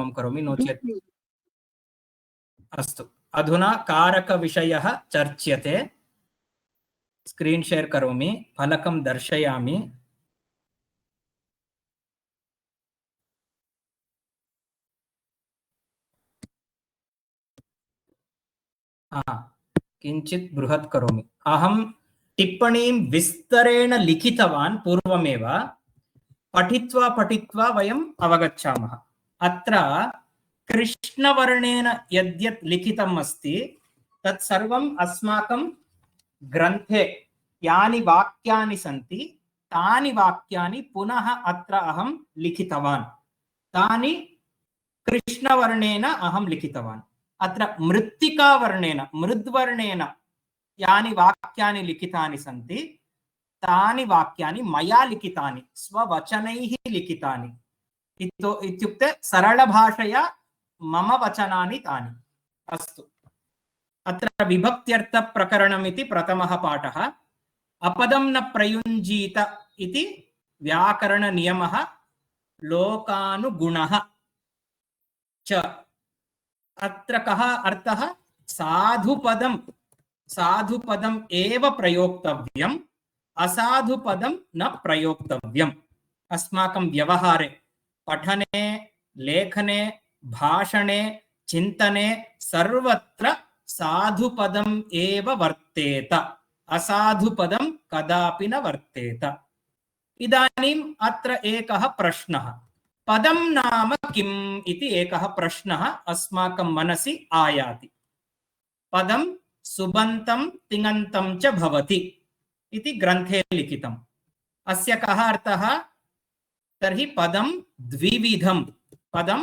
उत्तमं करोमि, नो चेत् अस्तु। अधुना कारकविषयः चर्च्यते। स्क्रीन् शेर् करोमि, फलकं दर्शयामि। किञ्चित् बृहत् करोमि। अहं टिप्पणीं विस्तरेण लिखितवान् पूर्वमेव। पठित्वा पठित्वा वयम् अवगच्छामः। अत्र कृष्णवर्णेन यद्यत् लिखितम् अस्ति तत् सर्वम् अस्माकं ग्रन्थे यानि वाक्यानि सन्ति तानि वाक्यानि पुनः अत्र अहं लिखितवान्। तानि कृष्णवर्णेन अहं लिखितवान्। अत्र मृत्तिकावर्णेन मृद्वर्णेन यानि वाक्यानि लिखितानि सन्ति तानि वाक्यानि मया लिखितानि, स्ववचनैः लिखितानि। इत्युक्ते सरलभाषया मम वचनानि तानि। अस्तु, अत्र विभक्त्यर्थप्रकरणम् इति प्रथमः पाठः। अपदं न प्रयुञ्जीत इति व्याकरणनियमः लोकानुगुणः च। अत्र कः अर्थः? साधुपदम् एव प्रयोक्तव्यम्, असाधुपदं न प्रयोक्तव्यम्। अस्माकं व्यवहारे, पठने, लेखने, भाषणे, चिन्तने सर्वत्र साधुपदम् एव वर्तेत, असाधुपदं कदापि न वर्तेत। इदानीम् अत्र एकः प्रश्नः, पदं नाम किम् इति एकः प्रश्नः अस्माकं मनसि आयाति। पदं सुबन्तं तिङन्तं च भवति इति ग्रन्थे लिखितम्। अस्य कः अर्थः? तर्हि पदं द्विविधं। पदं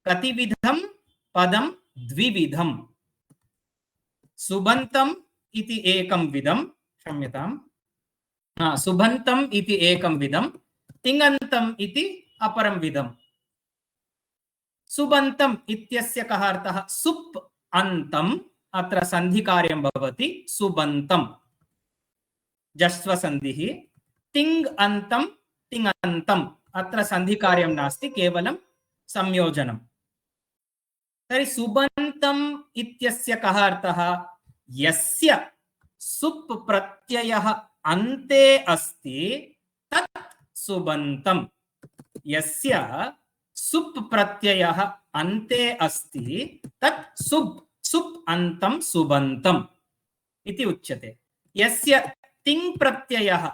कतिविधं? पदं द्विविधं। सुबन्तम् इति एकं विधं, क्षम्यताम्, सुबन्तम् इति एकं विधं, तिङन्तम् इति अपरं विधं। सुबन्तम् इत्यस्य कः अर्थः? सुप् अन्तम्, अत्र सन्धिकार्यं भवति, सुबन्तम् जस्वसन्धिः। तिङ् अन्तं तिङन्तम्, अत्र सन्धिकार्यं नास्ति, केवलं संयोजनम्। तर्हि सुबन्तम् इत्यस्य कः अर्थः? यस्य सुप् प्रत्ययः अन्ते अस्ति तत् सुबन्तम्। यस्य सुप् प्रत्ययः अन्ते अस्ति तत् सुप् अन्तं सुबन्तम् इति उच्यते। यस्य तिङ् प्रत्ययः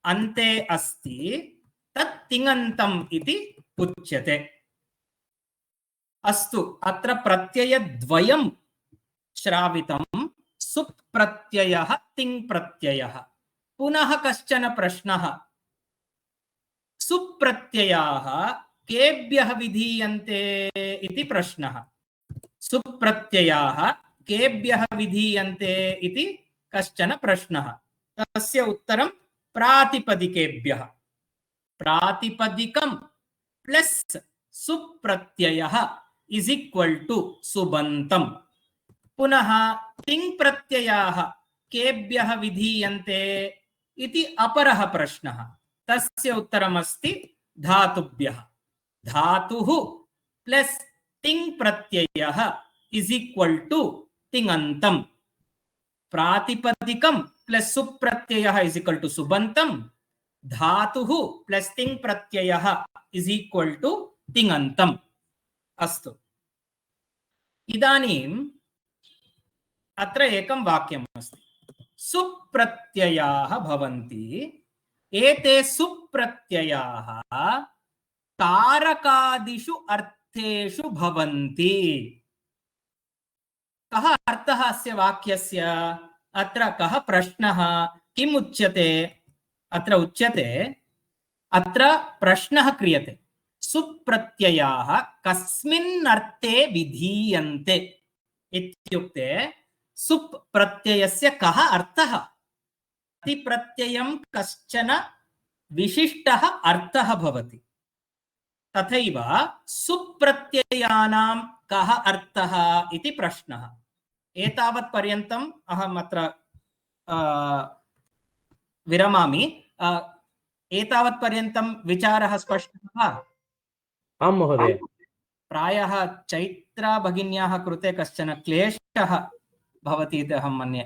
अन्ते अस्ति तत् तिङन्तम् इति उच्यते। अस्तु, अत्र प्रत्ययद्वयं श्रावितं, सुप् प्रत्ययः, तिङ् प्रत्ययः। पुनः कश्चन प्रश्नः, सुप् प्रत्ययाः केभ्यः विधीयन्ते इति प्रश्नः। सुप् प्रत्ययाः केभ्यः विधीयन्ते इति कश्चन प्रश्नः। तस्य उत्तरं प्रातिपदिकेभ्यः। प्रातिपदिकं प्लस् सुप् प्रत्ययः इस् इक्वल् टु सुबन्तम्। पुनः तिङ् प्रत्ययाः केभ्यः विधीयन्ते इति अपरः प्रश्नः। तस्य उत्तरमस्ति धातुभ्यः। धातुः प्लस् तिङ् प्रत्ययः इस् इक्वल् टु तिङन्तम्। प्रातिपदिकं प्लस् सुप् प्रत्ययः इस् इक्वल् टु सुबन्तम्। धातुः प्लस् तिङ् प्रत्ययः इस् इक्वल् टु तिङन्तम्। अस्तु, इदानीम् अत्र एकं वाक्यम् अस्ति, सुप् प्रत्ययाः भवन्ति। एते सुप् प्रत्ययाः कारकादिषु अर्थेषु भवन्ति। कः अर्थः अस्य वाक्यस्य? अत्र कः प्रश्नः? किम् उच्यते? अत्र उच्यते, अत्र प्रश्नः क्रियते, सुप् प्रत्ययाः कस्मिन् अर्थे विधीयन्ते इत्युक्ते सुप् प्रत्ययस्य कः अर्थः? प्रतिप्रत्ययं कश्चन विशिष्टः अर्थः भवति। तथैव सुप् प्रत्ययानां कः अर्थः इति प्रश्नः। एतावत् पर्यन्तम् अहम् अत्र विरमामि। एतावत् पर्यन्तं विचारः स्पष्टः वा? आं महोदय। प्रायः चैत्रा भगिन्याः कृते कश्चन क्लेशः भवति इति अहं मन्ये।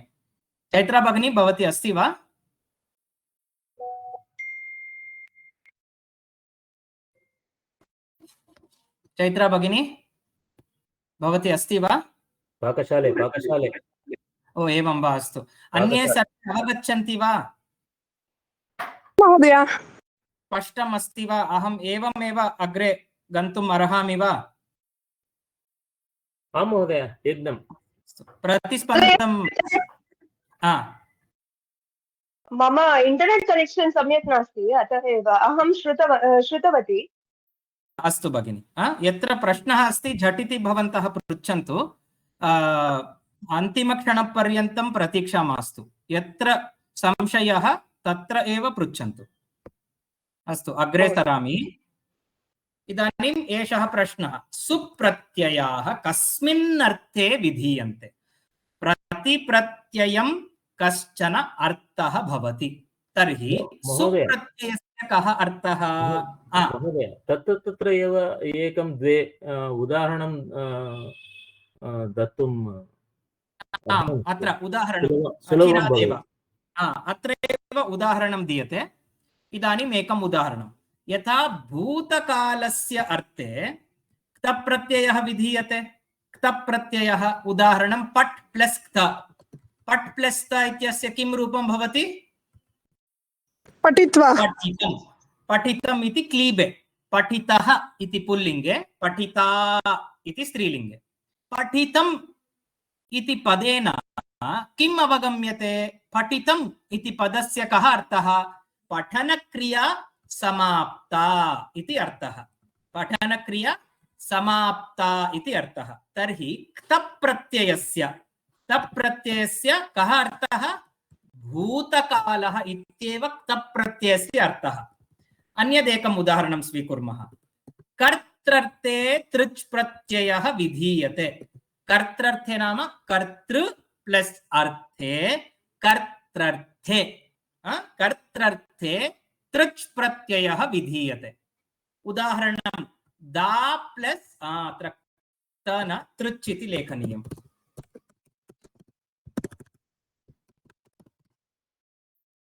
चैत्रा भगिनी भवती अस्ति वा? चैत्रा भगिनी भवती अस्ति वा? पाकशाले ओ एवं वा, अस्तु। अन्ये सर्वे अवगच्छन्ति वा? महोदय स्पष्टम् अस्ति वा? अहम् एवमेव अग्रे गन्तुम् अर्हामि वा? आं महोदय, एकदम प्रतिस्पन्दं मम इंटरनेट कनेक्शन सम्यक् नास्ति, अतः एव अहं श्रुतवती। अस्तु भगिनि, यत्र प्रश्नः अस्ति झटिति भवन्तः पृच्छन्तु। अन्तिमक्षणपर्यन्तं प्रतीक्षा मास्तु। यत्र संशयः तत्र एव पृच्छन्तु। अस्तु, अग्रे सरामि। इदानीम् एषः प्रश्नः, सुप्रत्ययाः कस्मिन् अर्थे विधीयन्ते? प्रतिप्रत्ययं कश्चन अर्थः भवति। तर्हि सुप्रत्ययस्य कः अर्थः? महोदय, तत्र एव एकं द्वे उदाहरणं दत्तुं अत्र उदाहरणं सुलभं। अत्र एव उदाहरणं दीयते। इदानीम् एकम् उदाहरणं, यथा भूतकालस्य अर्थे क्तप् प्रत्ययः विधीयते। क्तप् प्रत्ययः उदाहरणं पट् प्लस् क्त। पट् प्लस् क्त इत्यस्य किं रूपं भवति? पठित्वा। पठितम् इति क्लीबे, पठितः इति पुल्लिङ्गे, पठिता इति स्त्रीलिङ्गे। पठितम् इति पदेन किम् अवगम्यते? पठितम् इति पदस्य कः अर्थः? पठनक्रिया समाप्ता इति अर्थः। पठनक्रिया समाप्ता इति अर्थः। तर्हि क्तप् प्रत्ययस्य कः अर्थः? भूतकालः इत्येव क्तप् प्रत्ययस्य अर्थः। अन्यदेकम् उदाहरणं स्वीकुर्मः। कर्त्रर्थे तृच् प्रत्ययः विधीयते। कर्त्रर्थे नाम कर्तृ प्लस् अर्थे कर्त्रर्थे। कर्त्रर्थे तृच् प्रत्ययः विधीयते। उदाहरणं दा प्लस् अत्र न तृच् इति लेखनीयम्।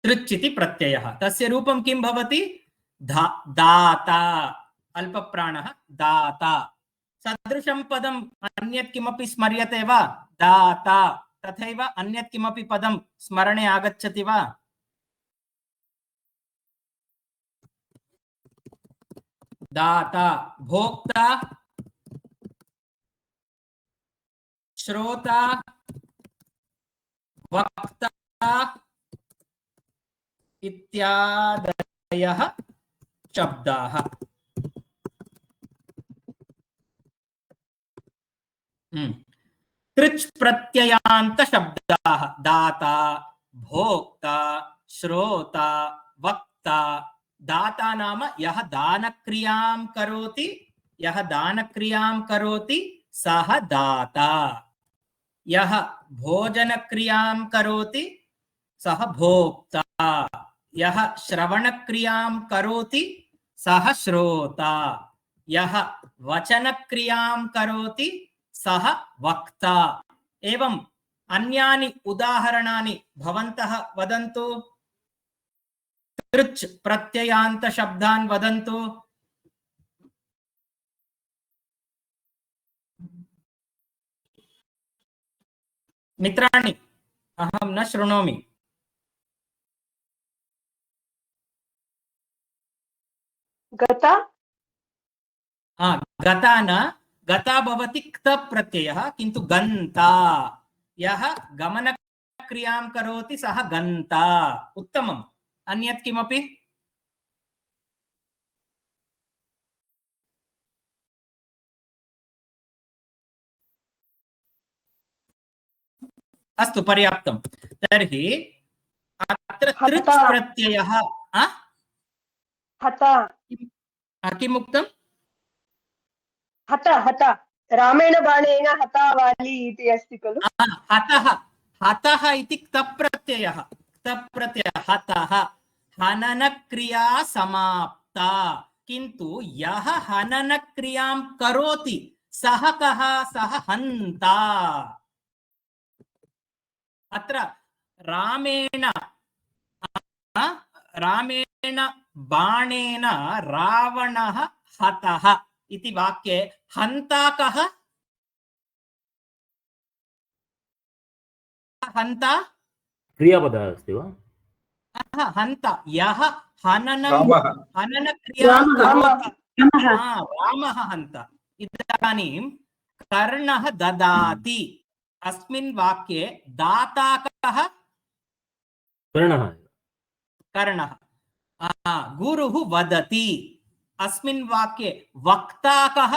तृच् इति प्रत्ययः, तस्य रूपं किं भवति? दाता, अल्पप्राणः दाता। सदृशं पदम् अन्यत् किमपि स्मर्यते वा? दाता। तथैव अन्यत् किमपि पदं स्मरणे आगच्छति वा? दाता, भोक्ता, श्रोता, वक्ता इत्यादयः शब्दाः। तृच् प्रत्ययान्त शब्दाः दाता, भोक्ता, श्रोता, वक्ता। दाता नाम यः दानक्रियां करोति सः दाता। यः भोजनक्रियां करोति सः भोक्ता। यः श्रवणक्रियां करोति सः श्रोता। यः वचनक्रियां करोति सः वक्ता। एवं अन्यानि उदाहरणानि भवन्तः वदन्तु। तृच् प्रत्ययान्त शब्दान् वदन्तु। मित्राणि, अहं न शृणोमि। गता? गता न, गता भवति क्तप् प्रत्ययः, किन्तु गन्ता। यः गमनक्रियां करोति सः गन्ता। उत्तमम्। अन्यत् किमपि? अस्तु, पर्याप्तं। तर्हि अत्र तृच् प्रत्ययः किम् उक्तम्? हता रामेण बाणेन हता वाली इति अस्ति खलु। हतः इति क्तप् प्रत्ययः। हतः हननक्रिया समाप्ता। किन्तु यः हननक्रियां करोति सः कः सः हन्ता अत्र रामेण रामेण बाणेन रावणः हतः इति वाक्ये हन्ता कः हन्ता क्रियापदः अस्ति वा हन्ता यः हननं रामः हननक्रियां रामः करोति रामः हन्ता इदानीं कर्णः ददाति अस्मिन् वाक्ये दाता कः कर्णः कर्णः गुरुः वदति अस्मिन् वाक्ये वक्ता कः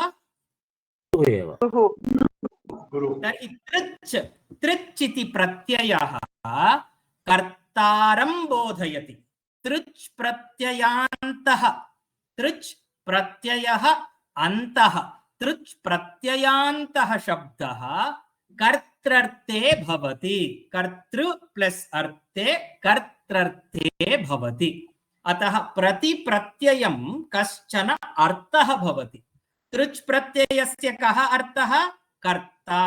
एव गुरु तर्हि तृच् इति प्रत्ययः कर्तारं बोधयति तृच् प्रत्ययान्तः तृच् प्रत्ययः अन्तः तृच् प्रत्ययान्तः शब्दः कर्त्रर्थे भवति कर्तृ प्लस अर्थे कर्त्रर्थे भवति अतः प्रति प्रत्ययं कश्चन अर्थः भवति तृच् प्रत्ययस्य कः अर्थः कर्ता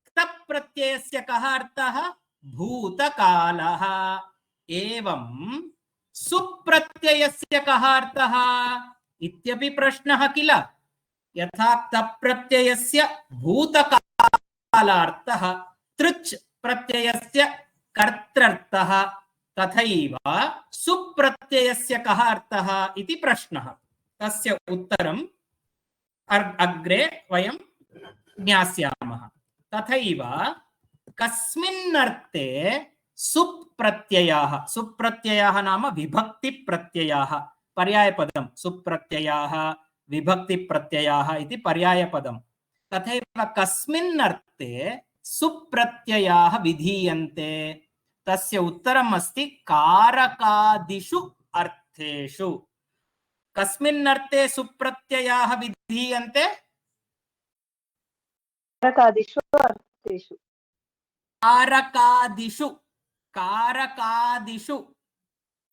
क्तप् प्रत्ययस्य कः अर्थः भूतकालः एवं सुप्रत्ययस्य कः अर्थः इत्यपि प्रश्नः किल यथा क्तप् प्रत्ययस्य भूतकालार्थः तृच् प्रत्ययस्य कर्तृर्थः तथैव सुप्रत्ययस्य कः अर्थः इति प्रश्नः तस्य उत्तरं अग्रे वयं ज्ञास्यामः तथैव कस्मिन् अर्थे सुप्रत्ययाः नाम विभक्ति प्रत्ययाः पर्यायपदं सुप्रत्ययाः विभक्ति प्रत्ययाः इति पर्यायपदं तथैव कस्मिन् अर्थे सुप्रत्ययाः विधीयन्ते तस्य उत्तरम् अस्ति कारकादिषु अर्थेषु कस्मिन् अर्थे सुप्रत्ययाः विधीयन्ते कारकादिषु अर्थेषु कारकादिषु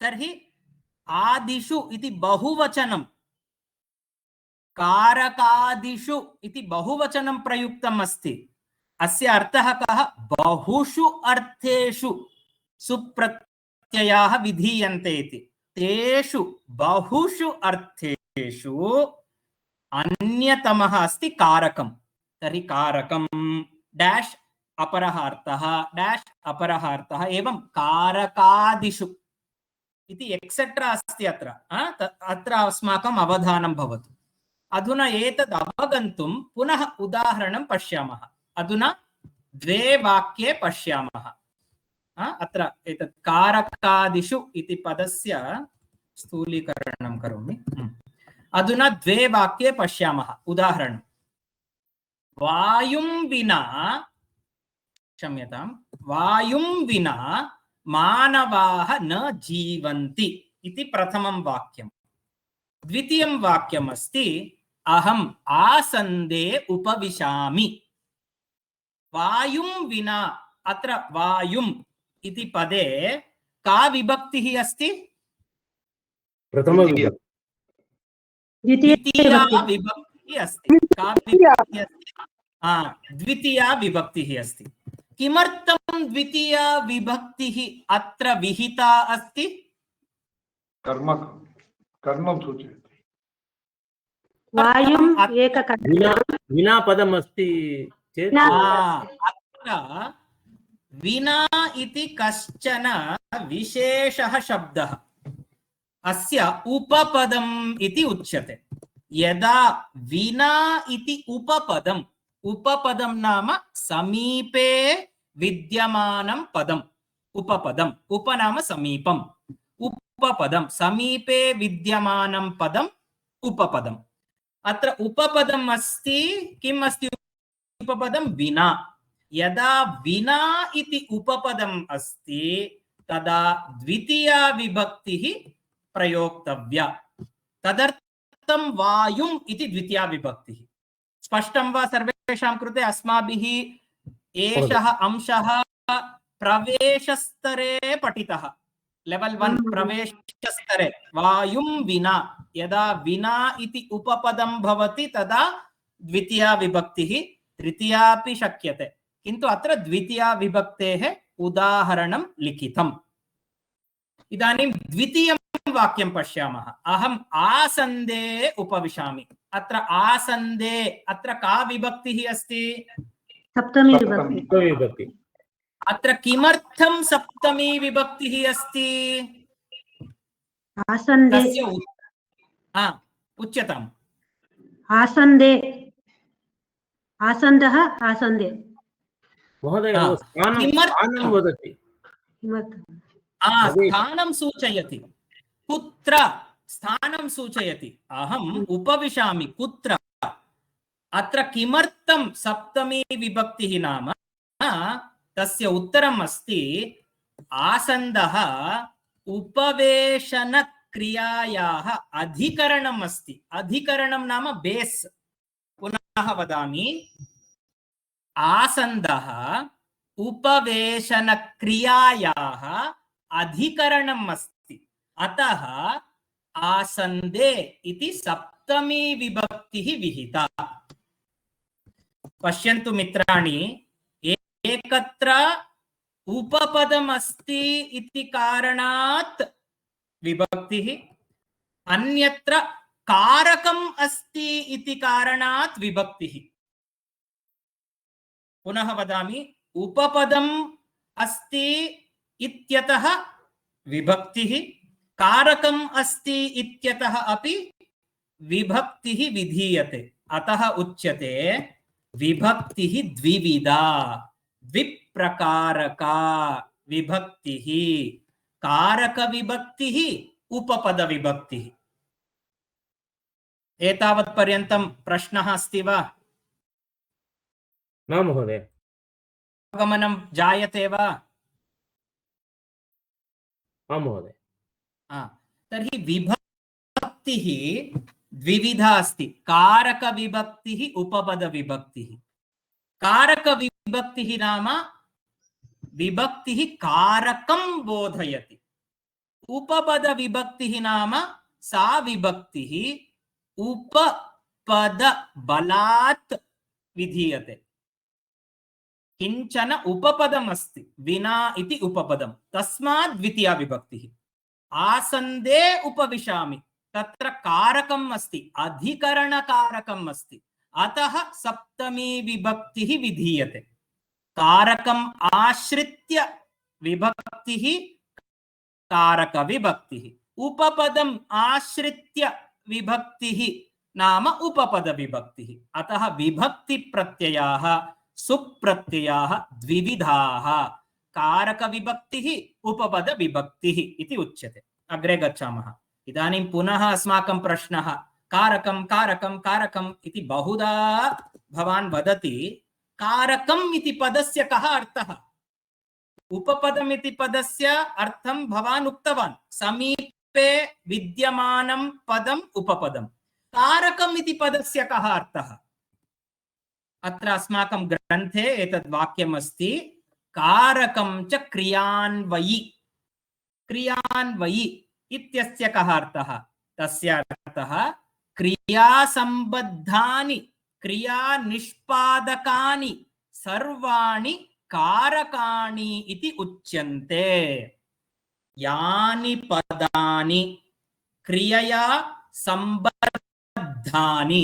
तर्हि आदिषु इति बहुवचनं कारकादिषु इति बहुवचनं प्रयुक्तम् अस्ति अस्य अर्थः कः बहुषु अर्थेषु सुप्रत्ययाः विधीयन्ते इति तेषु बहुषु अर्थेषु अन्यतमः अस्ति कारकं तर्हि कारकं डैश अपरः अर्थः डैश अपरः अर्थः एवं कारकादिषु इति एक्सेट्रा अस्ति अत्र अत्र अस्माकम् अवधानं भवतु अधुना एतद् अवगन्तुं पुनः उदाहरणं पश्यामः अधुना द्वे वाक्ये पश्यामः अत्र एतत् कारकादिषु इति पदस्य स्थूलीकरणं करोमि अधुना द्वे वाक्ये पश्यामः उदाहरणं वायुं विना क्षम्यतां वायुं विना मानवाः न जीवन्ति इति प्रथमं वाक्यं द्वितीयं वाक्यम् अस्ति अहम् आसन्दे उपविशामि वायुं विना अत्र वायुम् इति पदे का विभक्तिः अस्ति प्रथम द्वितीया विभक्तिः अस्ति का विभक्तिः अस्ति द्वितीया विभक्तिः अस्ति किमर्थं द्वितीया विभक्तिः अत्र विहिता अस्ति कर्मं सूचयति वायुं विना पदम् अस्ति चेत् अत्र विना इति कश्चन विशेषः शब्दः अस्य उपपदम् इति उच्यते यदा विना इति उपपदं नाम समीपे विद्यमानं पदम् उपपदम् उप नाम समीपम् उपपदं समीपे विद्यमानं पदम् उपपदम् अत्र उपपदम् अस्ति किम् अस्ति उपपदं विना यदा विना इति उपपदम् अस्ति तदा द्वितीया विभक्तिः प्रयोक्तव्या तदर्थं वायुम् इति द्वितीया विभक्तिः स्पष्टं वा सर्वेषां कृते अस्माभिः एषः अंशः प्रवेशस्तरे पठितः लेवल 1 प्रवेशस्तरे वायुं विना यदा विना इति उपपदं भवति तदा द्वितीया विभक्तिः तृतीयापि शक्यते किन्तु अत्र द्वितीया विभक्तेः उदाहरणं लिखितम् इदानीं द्वितीयं वाक्यं पश्यामः अहम् आसन्दे उपविशामि अत्र आसन्दे अत्र का विभक्तिः अस्ति सप्तमी विभक्ति विभक्ति अत्र किमर्थं सप्तमी विभक्तिः अस्ति आसन्दे तस्य उच्यताम् आसन्दे आसन्दः आसन्दे महोदय हा, स्थानं किमर्थं? स्थानं वदति किमर्थम् स्थानं सूचयति कुत्र स्थानं सूचयति अहम् उपविशामि कुत्र अत्र किमर्थं सप्तमी विभक्तिः नाम तस्य उत्तरम् अस्ति आसन्दः उपवेशनक्रियायाः अधिकरणम् अस्ति अधिकरणं नाम बेस् पुनः वदामि आसन्दः उपवेशनक्रियायाः अधिकरणम् अस्ति अतः आसन्दे इति सप्तमी विभक्तिः विहिता पश्यन्तु मित्राणि एकत्र उपपदम् अस्ति इति कारणात् विभक्तिः अन्यत्र कारकम् अस्ति इति कारणात् विभक्तिः पुनः वदामि उपपदम् अस्ति इत्यतः विभक्तिः कारकम् अस्ति इत्यतः अपि विभक्तिः विधीयते अतः उच्यते विभक्तिः द्विविधा द्विप्रकारका विभक्तिः कारक विभक्तिः उपपद विभक्तिः एतावत् पर्यन्तं प्रश्नः अस्ति वा न महोदय अवगमनं जायते वा आं महोदय तर्हि विभक्तिः द्विविधा अस्ति कारक विभक्तिः उपपद विभक्तिः कारक विभक्तिः नाम विभक्तिः कारकं बोधयति उपपद विभक्तिः नाम सा विभक्तिः उपपद बलात् विधीयते किंचन उपपदम् अस्ति विना इति उपपदं तस्मात् द्वितीया विभक्तिः आसन्दे उपविशामि तत्र कारकम् अस्ति अधिकरणकारकम् अस्ति अतः सप्तमी विभक्तिः विधीयते कारकम् आश्रित्य विभक्तिः कारक विभक्तिः उपपदम् आश्रित्य विभक्तिः नाम उपपद विभक्तिः अतः विभक्ति प्रत्ययाः सुप्रत्ययाः द्विविधाः कारक विभक्तिः उपपद विभक्तिः इति उच्यते अग्रे गच्छामः इदानीं पुनः अस्माकं प्रश्नः कारकं कारकं कारकम् इति बहुधा भवान् वदति कारकम् इति पदस्य कः अर्थः उपपदम् इति पदस्य अर्थं भवान् उक्तवान् समीपे विद्यमानं पदम् उपपदम् कारकम् इति पदस्य कः अर्थः अत्र अस्माकं ग्रन्थे एतद् वाक्यम् अस्ति कारकं च क्रियान्वयि क्रियान्वयि इत्यस्य कः अर्थः तस्य अर्थः क्रियासम्बद्धानि क्रियानिष्पादकानि सर्वाणि कारकाणि इति उच्यन्ते यानि पदानि क्रियया सम्बद्धानि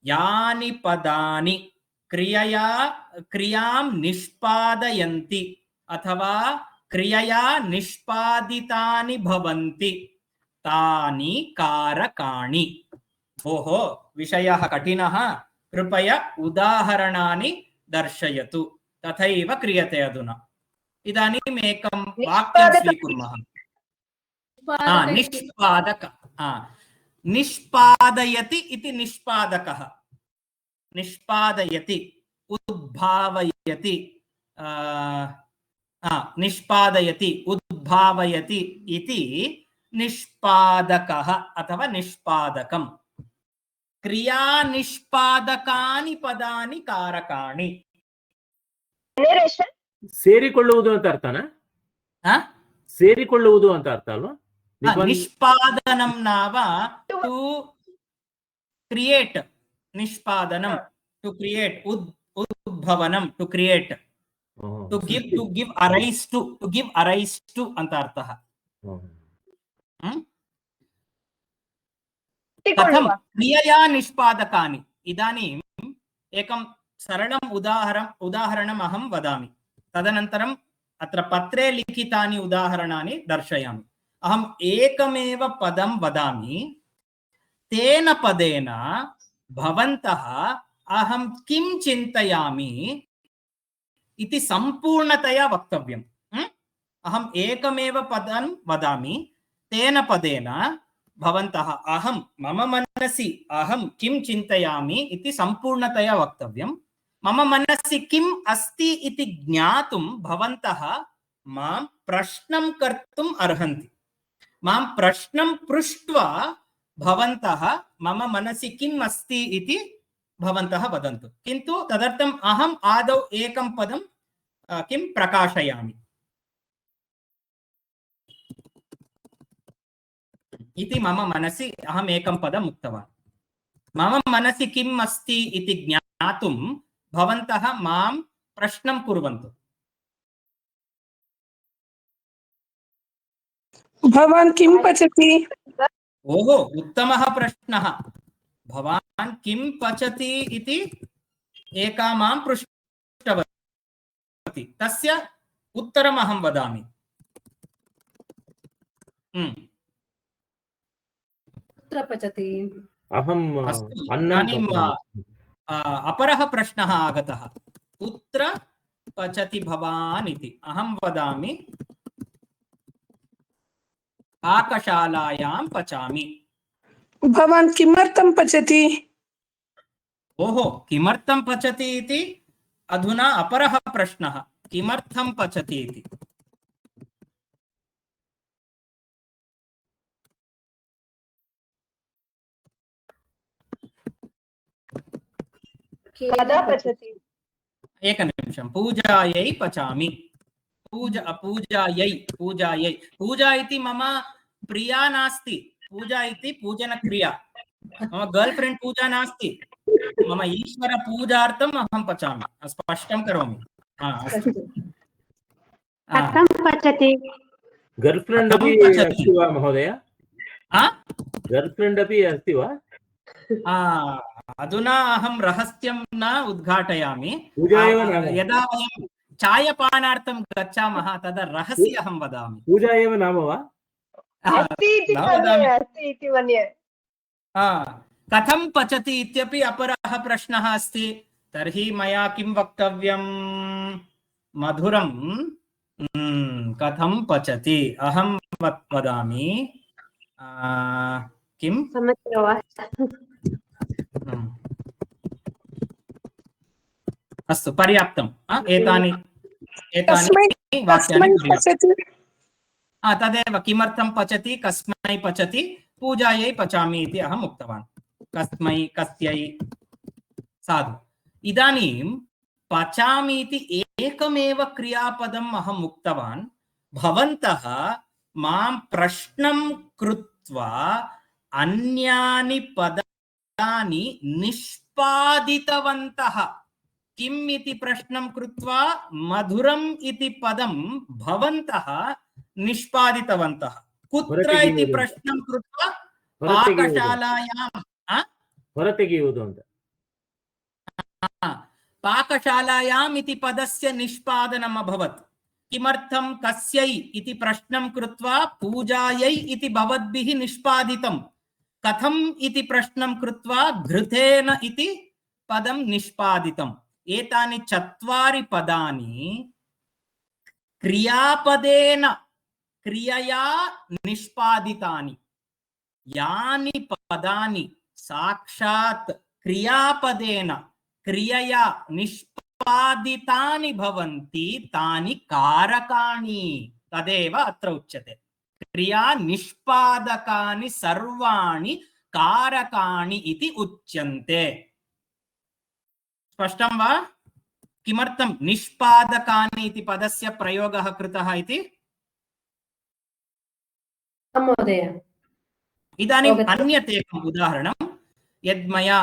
यानि पदानि क्रियां निष्पादयन्ति अथवा क्रियया निष्पादितानि भवन्ति तानि कारकाणि ओहो विषयः कठिनः कृपया उदाहरणानि दर्शयतु तथैव क्रियते अधुना इदानीम् एकं वाक्यं स्वीकुर्मः निष्पादक निष्पादयति इति निष्पादकः निष्पादयति उद्भावयति निष्पादयति उद्भावयति इति निष्पादकः अथवा निष्पादकं क्रिया निष्पादकानि पदानि कारकाणि ಸೇರಿಕೊಳ್ಳುವುದು ಅಂತ ಅರ್ಥನಾ ಸೇರಿಕೊಳ್ಳುವುದು ಅಂತ ಅರ್ಥ ಅಲ್ವಾ निष्पादनं नाम टू क्रिएट निष्पादनम टू क्रिएट उद्भवनम to create to give arise to अंत अर्थः कथं क्रियया निष्पादकानि इदानीम् एकं सरलम् उदाहरणम् अहं वदामि तदनन्तरम् अत्र पत्रे लिखितानि उदाहरणानि दर्शयामि अहम् एकमेव पदं वदामि तेन पदेन भवन्तः अहं किं चिन्तयामि इति सम्पूर्णतया वक्तव्यम् अहम् एकमेव पदं वदामि तेन पदेन भवन्तः अहं मम मनसि अहं किं चिन्तयामि इति सम्पूर्णतया वक्तव्यं मम मनसि किम् अस्ति इति ज्ञातुं भवन्तः मां प्रश्नं कर्तुम् अर्हन्ति मां प्रश्नं पृष्ट्वा भवन्तः मम मनसि किम् अस्ति इति भवन्तः वदन्तु किन्तु तदर्थम् अहम् आदौ एकं पदं किं प्रकाशयामि इति मम मनसि अहम् एकं पदम् उक्तवान् मम मनसि किम् अस्ति इति ज्ञातुं भवन्तः मां प्रश्नं कुर्वन्तु भवान् किं पचति ओहो उत्तमः प्रश्नः भवान् किं पचति इति एका मां पृष्टवती तस्य उत्तरम् अहं वदामि कुत्र पचति अहम् इदानीम् अपरः प्रश्नः आगतः कुत्र पचति भवान् इति अहं वदामि पाकशालायां पचामि भवान् किमर्थं पचति ओहो किमर्थं पचति इति अधुना अपरः प्रश्नः किमर्थं पचति इति कदा पचति एकनिमिषं पूजायै पचामि पूजायै पूजा इति मम प्रिया नास्ति पूजा इति पूजनक्रिया मम गर्लफ्रेंड पूजा नास्ति मम ईश्वर पूजार्थम् अहं पचामि स्पष्टं करोमि कथं पचति गर्लफ्रेंड अपि अस्ति वा महोदय गर्लफ्रेंड अपि अस्ति वा अधुना अहं रहस्यं न उद्घाटयामि यदा वयं चायपानार्थं गच्छामः तदा रहस्य अहं वदामि पूजा एव नाम वा अस्ति इति मन्ये कथं पचति इत्यपि अपरः प्रश्नः अस्ति तर्हि मया किं वक्तव्यं मधुरं कथं पचति अहं वदामि किं अस्तु पर्याप्तम् एतानि वाक्यानि तदेव किमर्थं पचति कस्मै पचति पूजायै पचामि इति अहम् उक्तवान् कस्मै कस्यै साधु इदानीं पचामि इति एकमेव क्रियापदम् अहम् उक्तवान् भवन्तः मां प्रश्नं कृत्वा अन्यानि पदानि निष्पादितवन्तः किम् इति प्रश्नं कृत्वा मधुरम् इति पदं भवन्तः निष्पादितवन्तः कुत्र इति प्रश्नं कृत्वा पाकशालायां पाकशालायाम् इति पदस्य निष्पादनम् अभवत् किमर्थं कस्यै इति प्रश्नं कृत्वा पूजायै इति भवद्भिः निष्पादितं कथम् इति प्रश्नं कृत्वा घृतेन इति पदं निष्पादितम् एतानि चत्वारि पदानि क्रियापदेन क्रियया निष्पादितानि यानि पदानि साक्षात् क्रियापदेन क्रियया निष्पादितानि भवन्ति तानि कारकाणि तदेव अत्र उच्यते क्रिया निष्पादकानि सर्वाणि कारकाणि इति उच्यन्ते स्पष्टं वा किमर्थं निष्पादकानि इति पदस्य प्रयोगः कृतः इति महोदय इदानीम् अन्यत् एकम् उदाहरणं यद् मया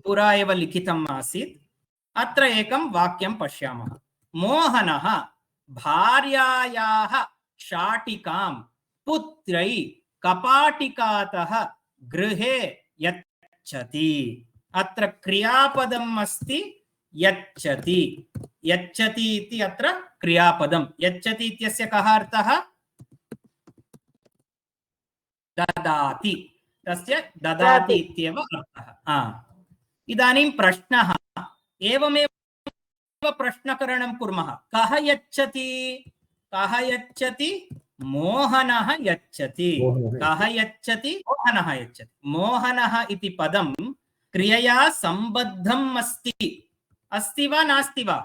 पुरा एव लिखितम् आसीत्। अत्र एकं वाक्यं पश्यामः। मोहनः भार्यायाः शाटिकां पुत्रै कपाटिकातः गृहे यच्छति। अत्र क्रियापदम् अस्ति यच्छति। यच्छति इति अत्र क्रियापदम्। यच्छति इत्यस्य कः अर्थः? ददाति। तस्य ददाति इत्येव अर्थः। इदानीं प्रश्नः, एवमेव प्रश्नकरणं कुर्मः। कः यच्छति? कः यच्छति? मोहनः यच्छति। कः यच्छति? मोहनः यच्छति। मोहनः इति पदं क्रियया सम्बद्धम् अस्ति। अस्ति वा नास्ति वा?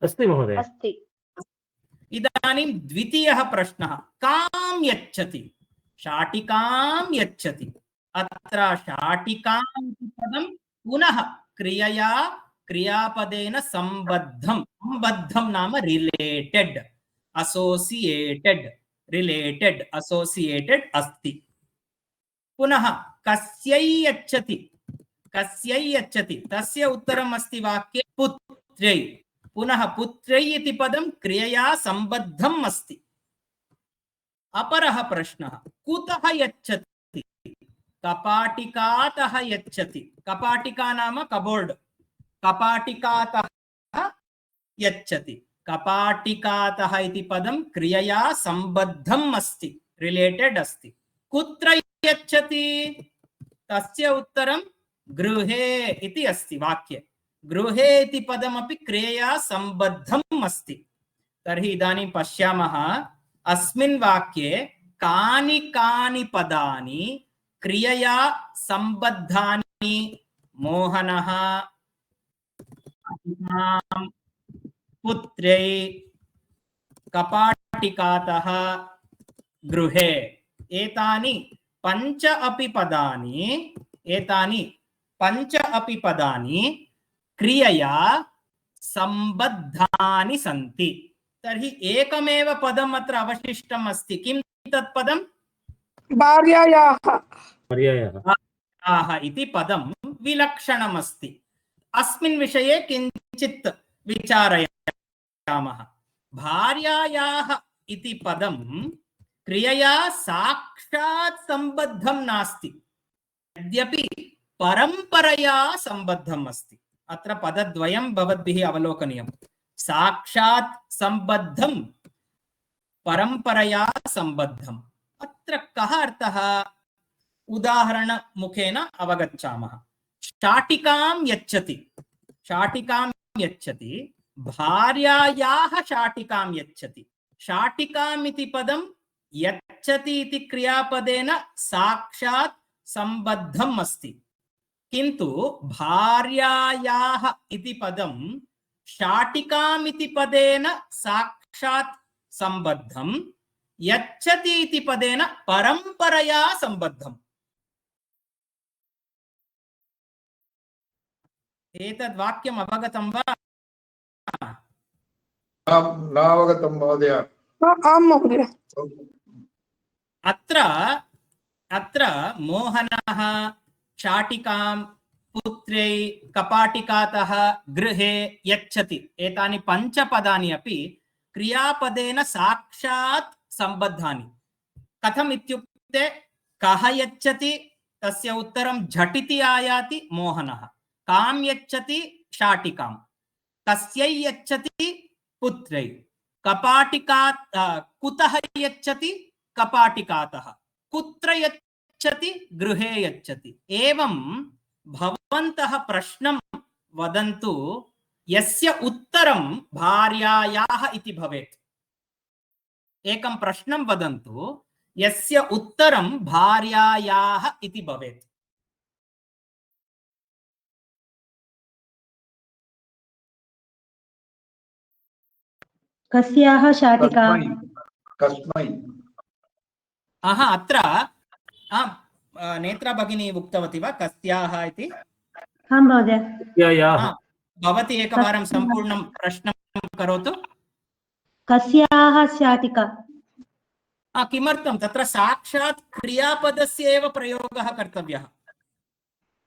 अस्ति महोदय। अस्ति। इदानीं द्वितीयः प्रश्नः, कां यच्छति? शाटिकां यच्छति। अत्र शाटिकां इति पदं पुनः क्रियया क्रियापदेन सम्बद्धं। सम्बद्धं नाम रिलेटेड, असोसिएटेड, रिलेटेड, असोसिएटेड अस्ति। पुनः कस्यै यच्छति? कस्यै यच्छति? तस्य उत्तरम् अस्ति वाक्ये पुत्र्यै। पुनः पुत्र्यै इति पदं क्रियया सम्बद्धम् अस्ति। अपरः प्रश्नः, कुतः यच्छति? कपाटिकातः यच्छति। कपाटिका नाम कबोर्ड। कपाटिकातः यच्छति। कपाटिकातः इति पदं क्रियया सम्बद्धम् अस्ति, रिलेटेड अस्ति। कुत्र यच्छति? तस्य उत्तरं गृहे इति अस्ति वाक्ये। गृहे इति पदमपि क्रियया सम्बद्धम् अस्ति। तर्हि इदानीं पश्यामः, अस्मिन् वाक्ये कानि कानि पदानि क्रियया सम्बद्धानि? मोहनः, पुत्र्यै, कपाटिकातः, गृहे। एतानि पञ्च अपि पदानि क्रियया सम्बद्धानि सन्ति। तर्हि एकमेव पदम् अत्र अवशिष्टम् अस्ति। किं तत् पदं? भार्यायाः इति पदं विलक्षणम् अस्ति। अस्मिन् विषये किञ्चित् विचारयामः। भार्यायाः इति पदं क्रियया साक्षात् सम्बद्धं नास्ति, यद्यपि परम्परया सम्बद्धम् अस्ति। अत्र पदद्वयं भवद्भिः अवलोकनीयम्। साक्षात् सम्बद्धं, परम्परया सम्बद्धम्। अत्र कः अर्थः? उदाहरणमुखेन अवगच्छामः। शाटिकां यच्छति। शाटिकां यच्छति। भार्यायाः शाटिकां यच्छति। शाटिकाम् इति पदं यच्छति इति क्रियापदेन साक्षात् सम्बद्धम् अस्ति, किन्तु भार्यायाः इति पदं शाटिकाम् इति पदेन साक्षात् सम्बद्धं, यच्छति इति पदेन परम्परया सम्बद्धम्। एतद् वाक्यम् अवगतं वा? नावगतं महोदय। आं महोदय। अत्र मोहनः शाटिकां पुत्र्यै कपाटिकातः गृहे यच्छति। एतानि पञ्चपदानि अपि क्रियापदेन साक्षात् सम्बद्धानि। कथम् इत्युक्ते, कः यच्छति? तस्य उत्तरं झटिति आयाति मोहनः। कां यच्छति? शाटिकां। कस्यै यच्छति? पुत्र्यै। कपाटिकात् कुतः यच्छति? कपाटिकातः। कुत्र यच्छति? गृहे यच्छति। एवं भवन्तः प्रश्नं वदन्तु यस्य उत्तरं भार्यायाः इति भवेत्। एकं प्रश्नं वदन्तु यस्य उत्तरं भार्यायाः इति भवेत्। कस्याः शाटिका? कस्मै? अत्र नेत्रा भगिनी उक्तवती वा कस्याः इति? आं महोदय। भवती एकवारं सम्पूर्णं प्रश्नं करोतु। कस्याः शाटिका? किमर्थं? तत्र साक्षात् क्रियापदस्य एव प्रयोगः कर्तव्यः।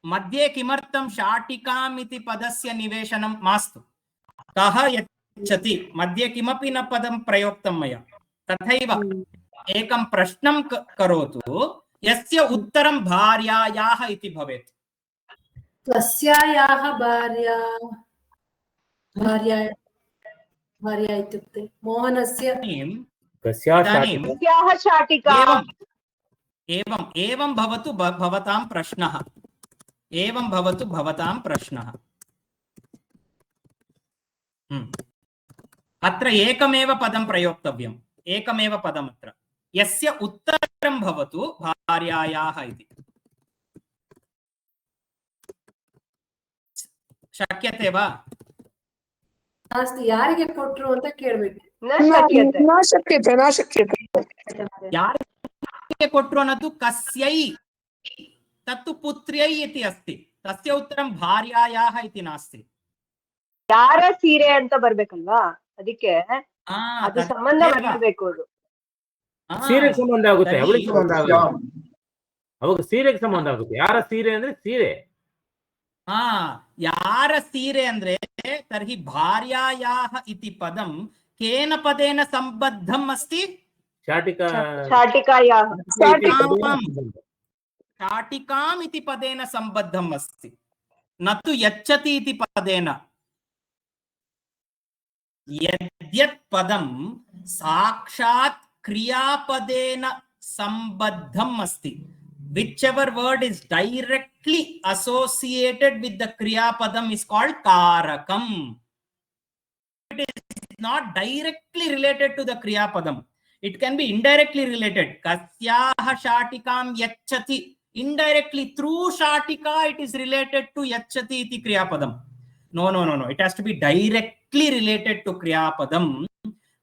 मध्ये किमर्थं शाटिकाम् इति पदस्य निवेशनं मास्तु। कः यच्छति मध्ये किमपि न पदं प्रयोक्तं मया। तथैव एकं प्रश्नं करोतु यस्य उत्तरं भार्यायाः इति भवेत्। कस्यायाः भार्या भार्या भार्या इत्युक्ते मोहनस्य कस्याः इदानीं शाटिका? कस्याः शाटिका? एवं भवतु भवतां प्रश्नः। एवं भवतु भवतां प्रश्नः। अत्र एकमेव पदं प्रयोक्तव्यम्। एकमेव पदम् अत्र। यस्य उत्तरं भवतु भार्यायाः इति। शक्यते वा? नास्ति यारिगे कोट्रु ಅಂತ ಕೇಳಬೇಕು न शक्यते। न शक्यते न शक्यते यारिगे कोट्रु ಅನ್ನೋದು कस्यै तत्तु पुत्र्यै इति अस्ति। तस्य उत्तरं भार्यायाः इति नास्ति। ಯಾರ ಸೀರೆ ಅಂತ ಬರ್ಬೇಕಲ್ವಾ, ಅದಕ್ಕೆ ಅದು ಸಂಬಂಧ ಬರಬೇಕು. ಅದು ಸೀರೆಗೆ ಸಂಬಂಧ ಆಗುತ್ತೆ, ಅವಳಿಗೆ ಸಂಬಂಧ ಆಗುತ್ತೆ. ಅವಾಗ ಸೀರೆಗೆ ಸಂಬಂಧ ಆಗುತ್ತೆ. ಯಾರ ಸೀರೆ ಅಂದ್ರೆ ಸೀರೆ. यार सीरे अंद्रे तर्हि भार्यायाः इति पदं केन पदेन सम्बद्धम् अस्ति? शाटिका शाटिकायाः शाटिकाम् इति पदेन सम्बद्धम् अस्ति, न तु यच्छति इति पदेन। यद्यत् पदं साक्षात् क्रियापदेन सम्बद्धम् अस्ति, whichever word is directly associated with the kriya padam is called karakam. It is not directly related to the kriya padam, it can be indirectly related. Kasyah shatikam yachati, indirectly through shatika it is related to yachati iti kriya padam. No, it has to be directly related to kriya padam.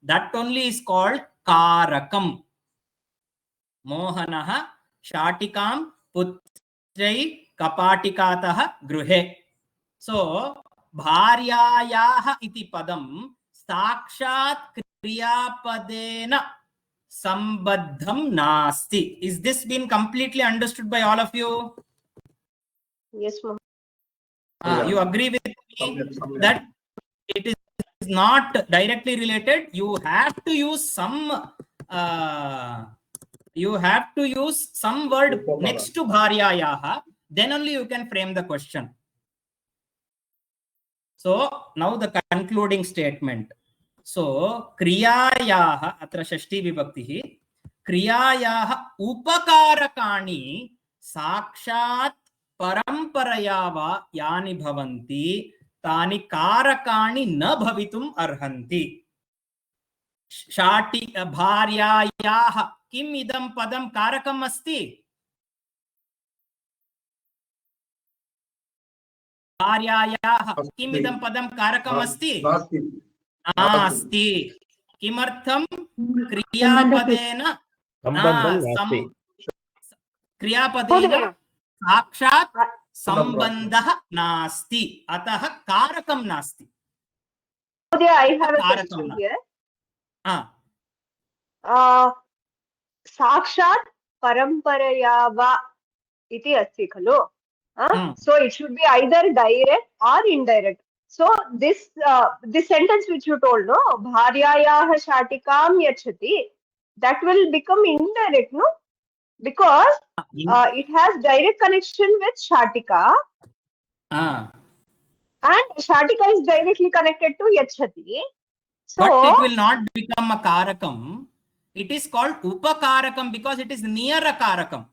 That only is called karakam. Mohanah शाटिकां पुत्रै कपाटिकातः गृहे. सो भार्यायाः इति पदं साक्षात् क्रियापदेन सम्बद्धं नास्ति. Is this been completely understood by all of you? Yes, ma'am. You agree with me that it is not directly related? You have to use some word next to bharyayaha, then only you can frame the question. So now the concluding statement. So kriyayaha atra shashti vibhakti, kriyayaha upakarakani sakshat paramparaya va yani bhavanti tani karakani na bhavitum arhanti. शाटि भार्यायाः किम् इदं पदं कारकम् अस्ति? भार्यायाः किम् इदं पदं कारकम् अस्ति? नास्ति। किमर्थं? क्रियापदेन साक्षात् सम्बन्धः नास्ति, अतः कारकं नास्ति। I have a question here. साक्षात् परम्परया वा इति अस्ति खलु? So it should be either direct or indirect. So this sentence which you told, no, bharyayaah shatikam yachati, that will become indirect, no, because it has direct connection with shatika, and shatika is directly connected to yachati. So, but it will not become a karakam. It is called upakarakam because it is near a karakam.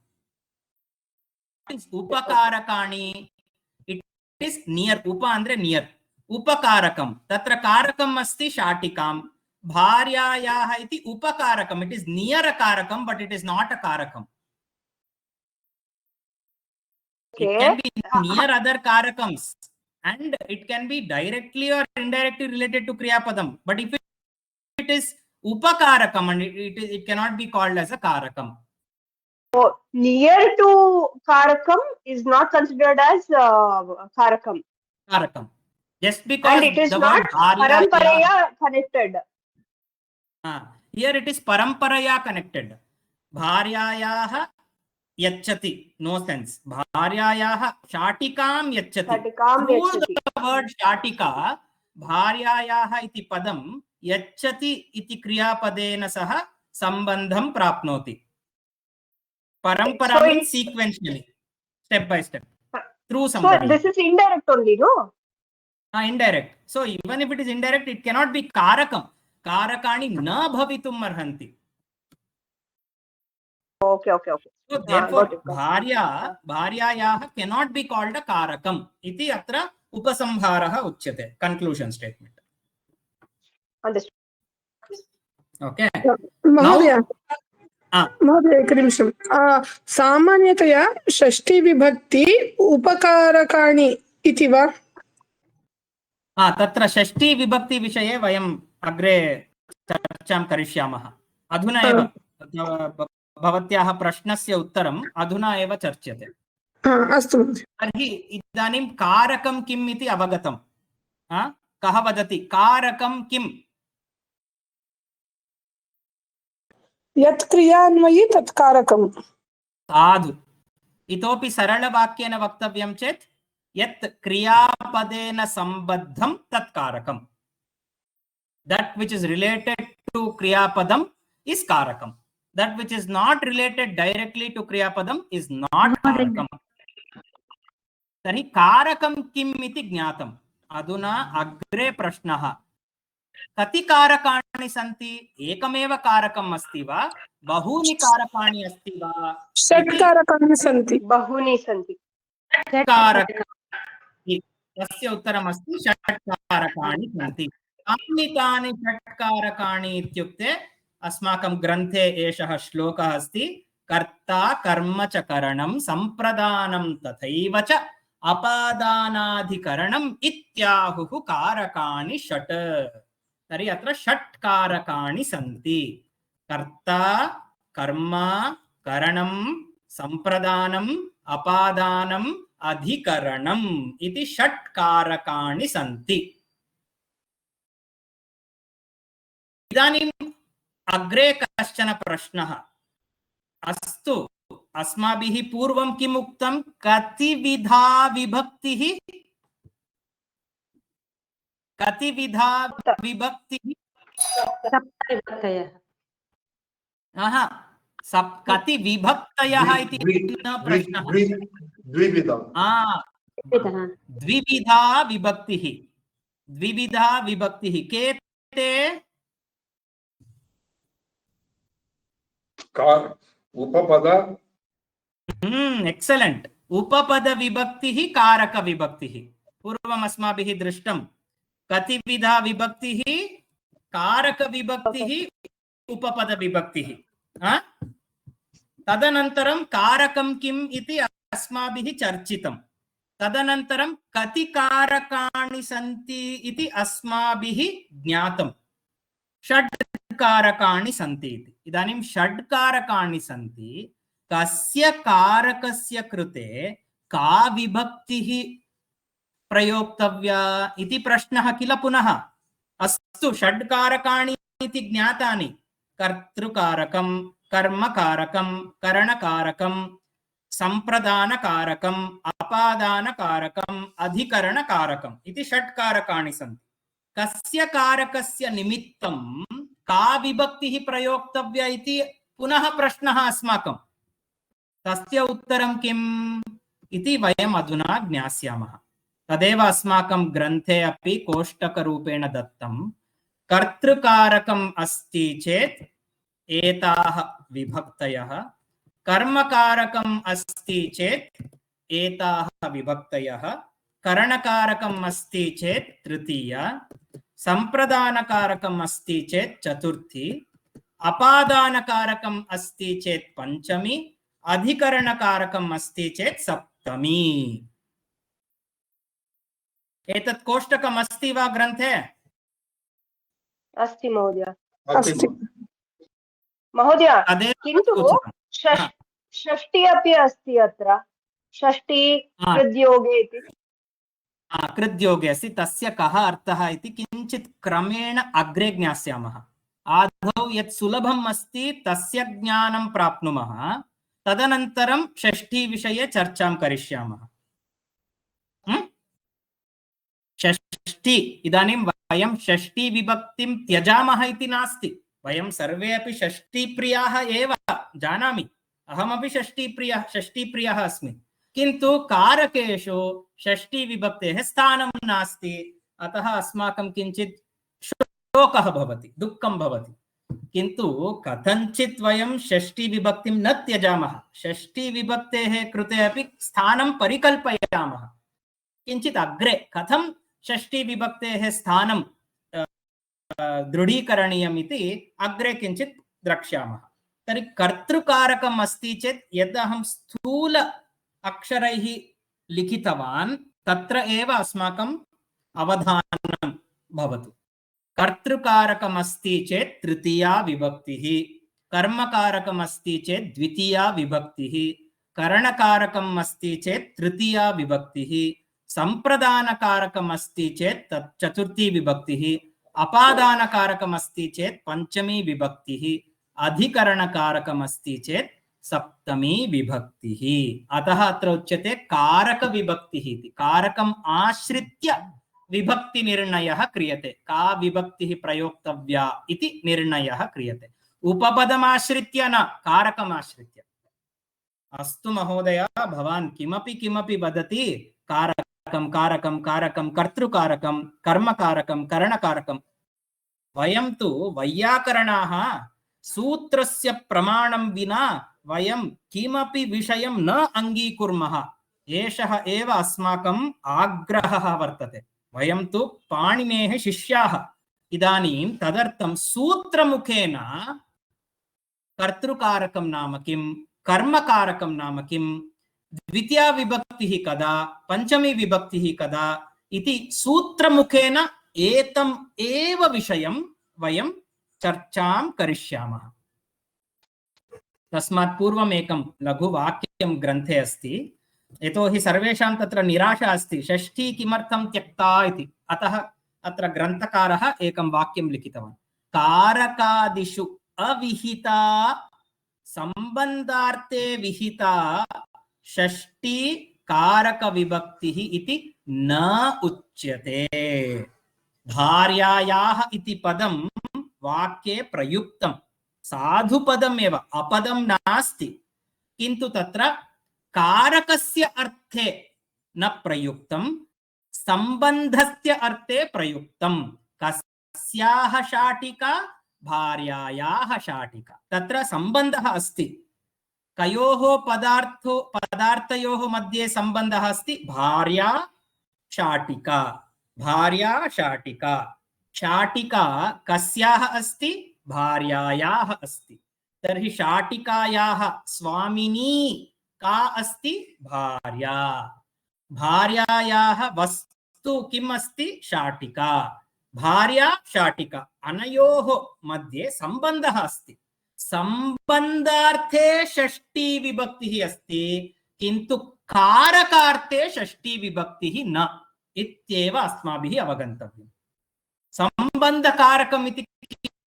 It is upakarakani. It is near. Upa andre near. Upakarakam. Tatra karakam asti shatikam. Bharyayaha iti upakarakam. It is near a karakam, but it is not a karakam. okay. It can be near other karakams. And it can be directly or indirectly related to kriya padam. But if it is upakarakam, and it cannot be called as a karakam. So near to karakam is not considered as karakam. Karakam. Just because and it is the not word paramparaya connected. Here it is paramparaya connected. Bharyayaha यच्छति, no sense, भार्यायाः शाटिकां यच्छति। शाटिकां Through यच्छति। the word शाटिका भार्यायाः इति पदं यच्छति इति क्रियापदेन सह सम्बन्धं प्राप्नोति। परम्परा So means sequentially, step by step, through So somebody. this is indirect only, no? Indirect. So even if it is indirect, it cannot be karakam. Karakani na bhavitum arhanti. Okay. So therefore, got it. bharyayaha cannot be called a karakam. Iti atra upasamharaha uchyate. Conclusion statement. Understood. Okay. महोदय Now, महोदय एकनिमिषं सामान्यतया षष्ठी विभक्ति उपकारकाणि इति वा तत्र षष्ठी विभक्ति विषये वयम् अग्रे चर्चां करिष्यामः। अधुना एव भवत्याः प्रश्नस्य उत्तरम् अधुना एव चर्च्यते। अस्तु महोदय। तर्हि इदानीं कारकं किम् इति अवगतं। कः वदति कारकं किम्? यत् क्रियान्वयी तत् कारकम्। साधु। इतोपि सरलवाक्येन वक्तव्यं चेत् यत् क्रियापदेन सम्बद्धं तत् कारकम्। That which is related to kriyapadam is karakam. That which is not related directly to kriyapadam is not karakam. तर्हि कारकं किम् इति ज्ञातम्। अधुना अग्रे प्रश्नः, कति कारकाणि सन्ति? एकमेव कारकम् अस्ति वा, बहूनि कारकाणि अस्ति वा? षट् कारकाणि सन्ति। बहूनि सन्ति। तस्य उत्तरमस्ति षट् कारकाणि सन्ति। कानि तानि षट् कारकाणि इत्युक्ते अस्माकं ग्रन्थे एषः श्लोकः अस्ति, कर्ता कर्म च करणं सम्प्रदानं तथैव च अपादानाधिकरणम् इत्याहुः कारकाणि षट्। तर्हि अत्र षट् कारकाणि सन्ति। कर्ता कर्म करणं सम्प्रदानम् अपादानम् अधिकरणम् इति षट् कारकाणि सन्ति। इदानीम् अग्रे कश्चन प्रश्नः। अस्तु, अस्माभिः पूर्वं किम् उक्तं? कतिविधा विभक्तिः? कतिविधा विभक्तिः? कति विभक्तयः इति न प्रश्नः। द्विविधा विभक्तिः। द्विविधा विभक्तिः के ते? उपपद। एक्सेलेंट। उपपद विभक्तिः कारक विभक्तिः। पूर्वम् अस्माभिः दृष्टं कतिविधा विभक्तिः, कारक विभक्तिः, उपपद विभक्तिः। तदनन्तरं कारकं किम् इति अस्माभिः चर्चितं। तदनन्तरं कति कारकाणि सन्ति इति अस्माभिः ज्ञातं। षड् कारकाणि सन्ति इति। इदानीं षड् कारकाणि सन्ति। कस्य कारकस्य कृते का विभक्तिः प्रयोक्तव्या इति प्रश्नः किल पुनः। अस्तु, षड् कारकाणि इति ज्ञातानि। कर्तृकारकं, कर्मकारकं, करणकारकं, सम्प्रदानकारकम्, अपादानकारकम्, अधिकरणकारकम् इति षट् कारकाणि सन्ति। कस्य कारकस्य निमित्तं का विभक्तिः प्रयोक्तव्या इति पुनः प्रश्नः अस्माकं। तस्य उत्तरं किम् इति वयम् अधुना ज्ञास्यामः। तदेव अस्माकं ग्रन्थे अपि कोष्टकरूपेण दत्तं। कर्तृकारकम् अस्ति चेत् एताः विभक्तयः, कर्मकारकम् अस्ति चेत् एताः विभक्तयः, करणकारकम् अस्ति चेत् तृतीया, सम्प्रदानकारकम् अस्ति चेत् चतुर्थी, अपादानकारकम् अस्ति चेत् पंचमी, अधिकरणकारकम् अस्ति चेत् सप्तमी। एतत् कोष्टकम् अस्ति वा ग्रन्थे? अस्ति महोदय। महोदय, किन्तु षष्ठी अपि अस्ति अत्र। षष्ठी कृद्योगे इति। कृद्योगे अस्ति। तस्य कः अर्थः इति किञ्चित् क्रमेण अग्रे ज्ञास्यामः। आदौ यत् सुलभम् अस्ति तस्य ज्ञानं प्राप्नुमः। तदनन्तरं षष्ठी विषये चर्चां करिष्यामः। षष्ठी, इदानीं वयं षष्ठी विभक्तिं त्यजामः इति नास्ति। वयं सर्वे अपि षष्ठीप्रियाः एव, जानामि, अहमपि षष्ठीप्रियः अस्मि। किन्तु कारकेषु षष्ठी विभक्तेः स्थानं नास्ति, अतः अस्माकं किञ्चित् शोकः भवति, दुःखं भवति। किन्तु कथञ्चित् वयं षष्ठी विभक्तिं न त्यजामः, षष्ठी विभक्तेः कृते अपि स्थानं परिकल्पयामः। किञ्चित् अग्रे कथं षष्ठी विभक्तेः स्थानं दृढीकरणीयम् इति अग्रे किञ्चित् द्रक्ष्यामः। तर्हि कर्तृकारकम् अस्ति चेत् यद् अहं स्थूल अक्षरैः लिखितवान् तत्र एव अस्माकम् अवधानं भवतु। कर्तृकारकम् अस्ति चेत् तृतीया विभक्तिः, कर्मकारकम् अस्ति चेत् द्वितीया विभक्तिः, करणकारकम् अस्ति चेत् तृतीया विभक्तिः, संप्रदानकारकम् अस्ति चेत् तत् चतुर्थी विभक्तिः, अपादानकारकम् अस्ति चेत् पंचमी विभक्तिः, अधिकरणकारकम् अस्ति चेत् सप्तमी विभक्तिः। अतः अत्र उच्यते कारक विभक्तिः इति। कारकम् आश्रित्य विभक्ति निर्णयः क्रियते, का विभक्तिः प्रयोक्तव्या इति निर्णयः क्रियते, उपपदमाश्रित्य न, कारकमाश्रित्य। अस्तु महोदय, भवान् किमपि वदति, कारकं कारकं कारकं कर्तृकारकं कर्मकारकं करणकारकं। वयं तु वैयाकरणाः सूत्रस्य प्रमाणं विना वयं किमपि विषयं न अङ्गीकुर्मः। एषः एव अस्माकम् आग्रहः वर्तते। वयं तु पाणिनेः शिष्याः। इदानीं तदर्थं सूत्रमुखेन कर्तृकारकं नाम किं, कर्मकारकं नाम किं, द्वितीया विभक्तिः कदा, पंचमी विभक्तिः कदा इति सूत्रमुखेन एतम् एव विषयं वयं चर्चां करिष्यामः। तस्मात् पूर्वम् एकं लघुवाक्यं ग्रन्थे अस्ति, यतोहि सर्वेषां तत्र निराशा अस्ति, षष्ठी किमर्थं त्यक्ता इति। अतः अत्र ग्रन्थकारः एकं वाक्यं लिखितवान्, कारकादिषु अविहिता संबन्धार्थे विहिता षष्ठी कारक विभक्तिः इति न उच्यते। भार्यायाः इति पदं वाक्ये प्रयुक्तं, साधुपदमेव, अपदं नास्ति, किन्तु तत्र कारकस्य अर्थे न प्रयुक्तं, संबन्धस्य अर्थे प्रयुक्तं। कस्याः शाटिका, भार्यायाः शाटिका। तत्र संबन्धः अस्ति, कयोः पदार्थयोः मध्ये संबन्धः अस्ति, भार्या शाटिका, भार्या शाटिका। शाटिका कस्याः अस्ति, भार्यायाः अस्ति। तर्हि शाटिकायाः स्वामिनी का अस्ति, भार्या। भार्यायाः वस्तु किम् अस्ति, शाटिका। भार्या शाटिका, अनयोः मध्ये संबन्धः अस्ति। संबन्धार्थे षष्ठी विभक्तिः अस्ति, किन्तु कारकार्थे षष्ठी विभक्तिः न इत्येव अस्माभिः अवगन्तव्यम्। संबन्धकारकम् इति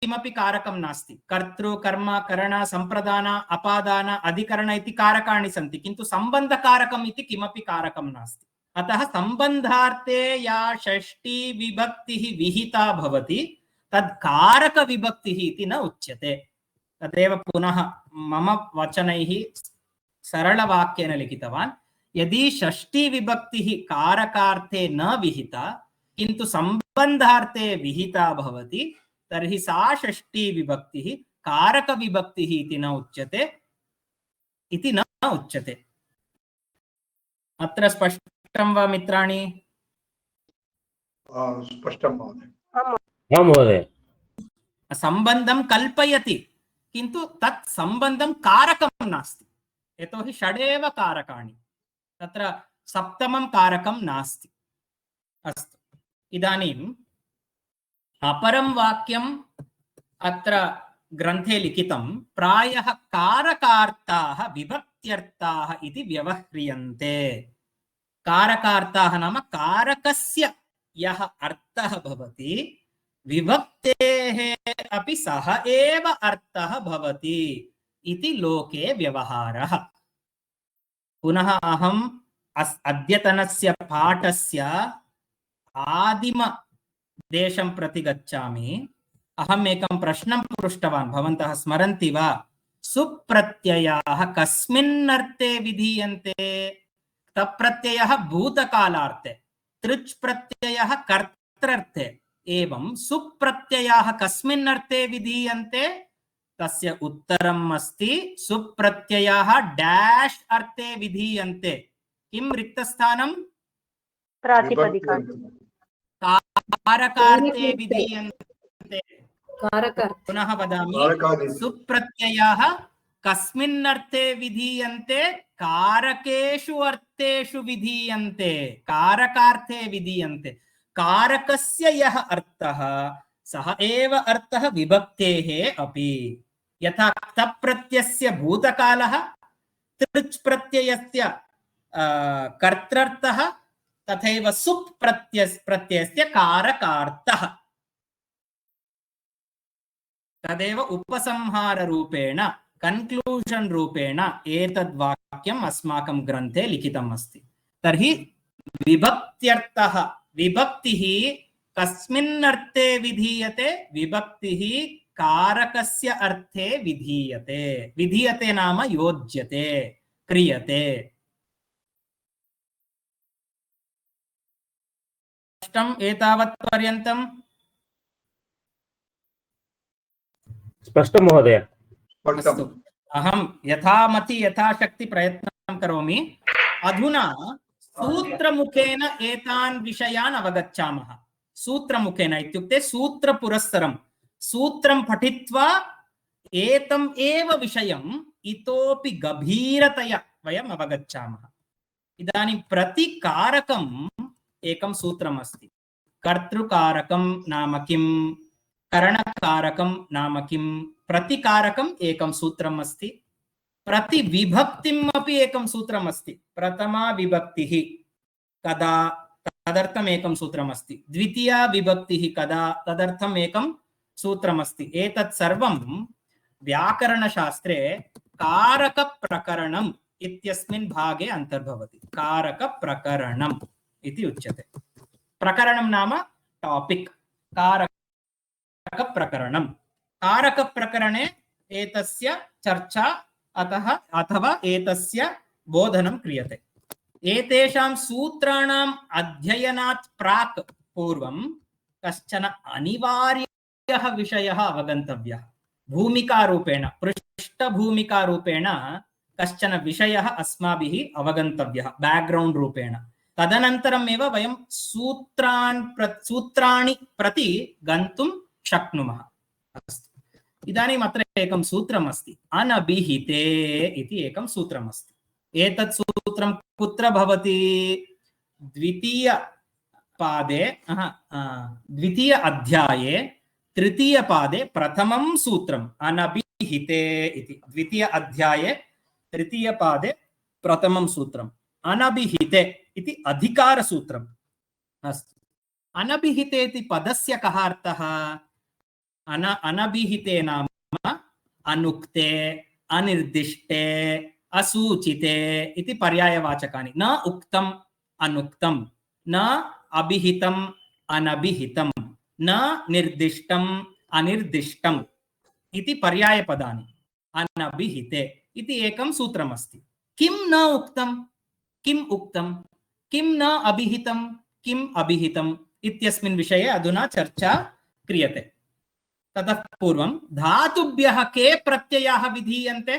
किमपि कारकं नास्ति। कर्तृ कर्म करण संप्रदान अपादान अधिकरण इति कारकाणि सन्ति, किन्तु संबन्धकारकम् इति किमपि कारकं नास्ति। अतः संबन्धार्थे या षष्ठी विभक्तिः विहिता भवति तद् कारक विभक्तिः इति न उच्यते। तदेव पुनः मम वचनैः सरलवाक्येन लिखितवान्, यदि षष्ठी विभक्तिः कारकार्थे न विहिता किन्तु संबन्धार्थे विहिता भवति तर्हि सा षष्ठी विभक्तिः कारक विभक्तिः इति न उच्यते। अत्र स्पष्टं वा मित्राणि? स्पष्टं महोदय। आं महोदय। सम्बन्धं कल्पयति, किन्तु तत् सम्बन्धं कारकं नास्ति, यतोहि षडेव कारकाणि, तत्र सप्तमं कारकं नास्ति। अस्तु, इदानीम् अपरं वाक्यम् अत्र ग्रन्थे लिखितं, प्रायः कारकार्ताः विभक्त्यर्थाः इति व्यवह्रियन्ते। कारकार्ताः नाम कारकस्य यः अर्थः भवति, विभक्तेः अपि सः एव अर्थः भवति इति लोके व्यवहारः। पुनः अहम् अद्यतनस्य पाठस्य आदिमदेशं प्रति गच्छामि। अहम् एकं प्रश्नं पृष्टवान्, भवन्तः स्मरन्ति वा? सुप्रत्ययाः कस्मिन् अर्थे विधीयन्ते? तप्रत्ययः भूतकालार्थे, तृच् प्रत्ययः कर्तृर्थे, एवं सुप्रत्ययाः कस्मिन् अर्थे विधीयन्ते? तस्य उत्तरम् अस्ति सुप्रत्ययाः डैश अर्थे विधीयन्ते। किं रिक्तस्थानं? प्रातिपदिका। कारकार्थे विधीयन्ते। कारकार्थे। पुनः वदामि, कारकादि। सुप्रत्ययाः कस्मिन् अर्थे विधीयन्ते? कारकेषु अर्थेषु विधीयन्ते, कारकार्थे विधीयन्ते। कारकस्य यः अर्थः सः एव अर्थः विभक्तेः अपि। यथा क्तप्रत्ययस्य भूतकालः, तृच् प्रत्ययस्य कर्तृर्थः, तथैव सुप् प्रत्ययस्य कारकार्थः। तदेव उपसंहाररूपेण, कन्क्लूजन रूपेण एतद् वाक्यम् अस्माकं ग्रन्थे लिखितम् अस्ति। तर्हि विभक्त्यर्थः, विभक्तिः कस्मिन् अर्थे विधीयते? विभक्तिः कारकस्य अर्थे विधीयते। विधीयते नाम योज्यते, क्रियते। स्पष्टम् एतावत् पर्यन्तम्? स्पष्टं महोदय। अस्तु, अहं यथामति यथाशक्ति प्रयत्नं करोमि। अधुना सूत्रमुखेन एतान् विषयान् अवगच्छामः। सूत्रमुखेन इत्युक्ते सूत्रपुरस्सरं सूत्रं पठित्वा एतम् एव विषयम् इतोपि गभीरतया वयम् अवगच्छामः। इदानीं प्रतिकारकम् एकं सूत्रम् अस्ति। कर्तृकारकं नाम किं? करणकारकं नाम किं? प्रतिकारकम् एकं सूत्रम् अस्ति। प्रतिविभक्तिम् अपि एकं सूत्रम् अस्ति। प्रथमा विभक्तिः कदा, तदर्थम् एकं सूत्रम् अस्ति। द्वितीया विभक्तिः कदा, तदर्थम् एकं सूत्रम् अस्ति। एतत् सर्वं व्याकरणशास्त्रे कारकप्रकरणम् इत्यस्मिन् भागे अन्तर्भवति। कारकप्रकरणम् इति उच्यते। प्रकरणं नाम टापिक्। कारकप्रकरणं। कारकप्रकरणे एतस्य चर्चा अथवा एतस्य बोधनं क्रियते। एतेषां सूत्राणाम् अध्ययनात् प्राक् पूर्वं कश्चन अनिवार्यः विषयः अवगन्तव्यः। भूमिकारूपेण, पृष्ठभूमिकारूपेण कश्चन विषयः अस्माभिः अवगन्तव्यः बैकग्राउंड रूपेण। तदनन्तरमेव वयं सूत्राणि प्रति गन्तुं शक्नुमः। अस्तु, इदानीम् अत्र एकं सूत्रम् अस्ति। अनभिहिते इति एकं सूत्रम् अस्ति। एतत् सूत्रं कुत्र भवति? द्वितीय अध्याये तृतीयपादे प्रथमं सूत्रम् अनभिहिते इति। द्वितीय अध्याये तृतीयपादे प्रथमं सूत्रम् अनभिहिते इति अधिकारसूत्रम्। अस्तु, अनभिहिते इति पदस्य कः अर्थः? अनभिहिते नाम अनुक्ते, अनिर्दिष्टे, असूचिते इति पर्यायवाचकानि। न उक्तम् अनुक्तं, न अभिहितम् अनभिहितं, न निर्दिष्टम् अनिर्दिष्टम् इति पर्यायपदानि। अनभिहिते इति एकं सूत्रम् अस्ति। किं न उक्तं, किम् उक्तं, किं न अभिहितं, किम् अभिहितम् इत्यस्मिन् विषये अधुना चर्चा क्रियते। ततः पूर्वं धातुभ्यः के प्रत्ययाः विधीयन्ते?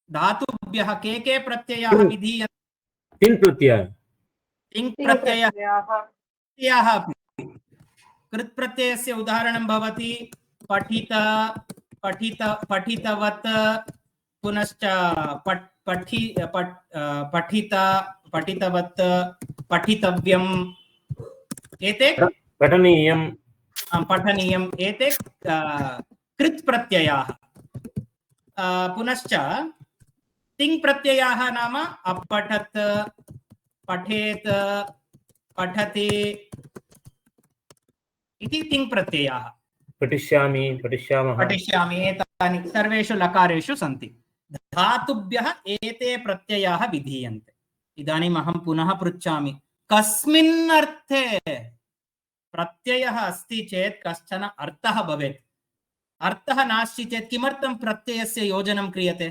धातुभ्यः के प्रत्ययाः विधीयन्ते? तिङ् प्रत्ययः। तिङ् प्रत्ययाः अपि। कृत् प्रत्ययस्य उदाहरणं भवति पठित, पठितवत्, पुनश्च पठित, पठितवत्, पठितव्यम्, एते पठनीयं, पठनीयम्, एते कृत् प्रत्ययाः। पुनश्च तिङ् प्रत्ययाः नाम अपठत्, पठेत्, पठति इति तिङ् प्रत्ययाः। पठिष्यामि पठिष्यामः पठिष्यामि एतानि सर्वेषु लकारेषु सन्ति। धातुभ्यः एते प्रत्ययाः विधीयन्ते। इदानीम् अहं पुनः पृच्छामि, कस्मिन् अर्थे प्रत्ययः अस्ति चेत् कश्चन अर्थः भवेत्। अर्थः नास्ति चेत् किमर्थं प्रत्ययस्य योजनं क्रियते?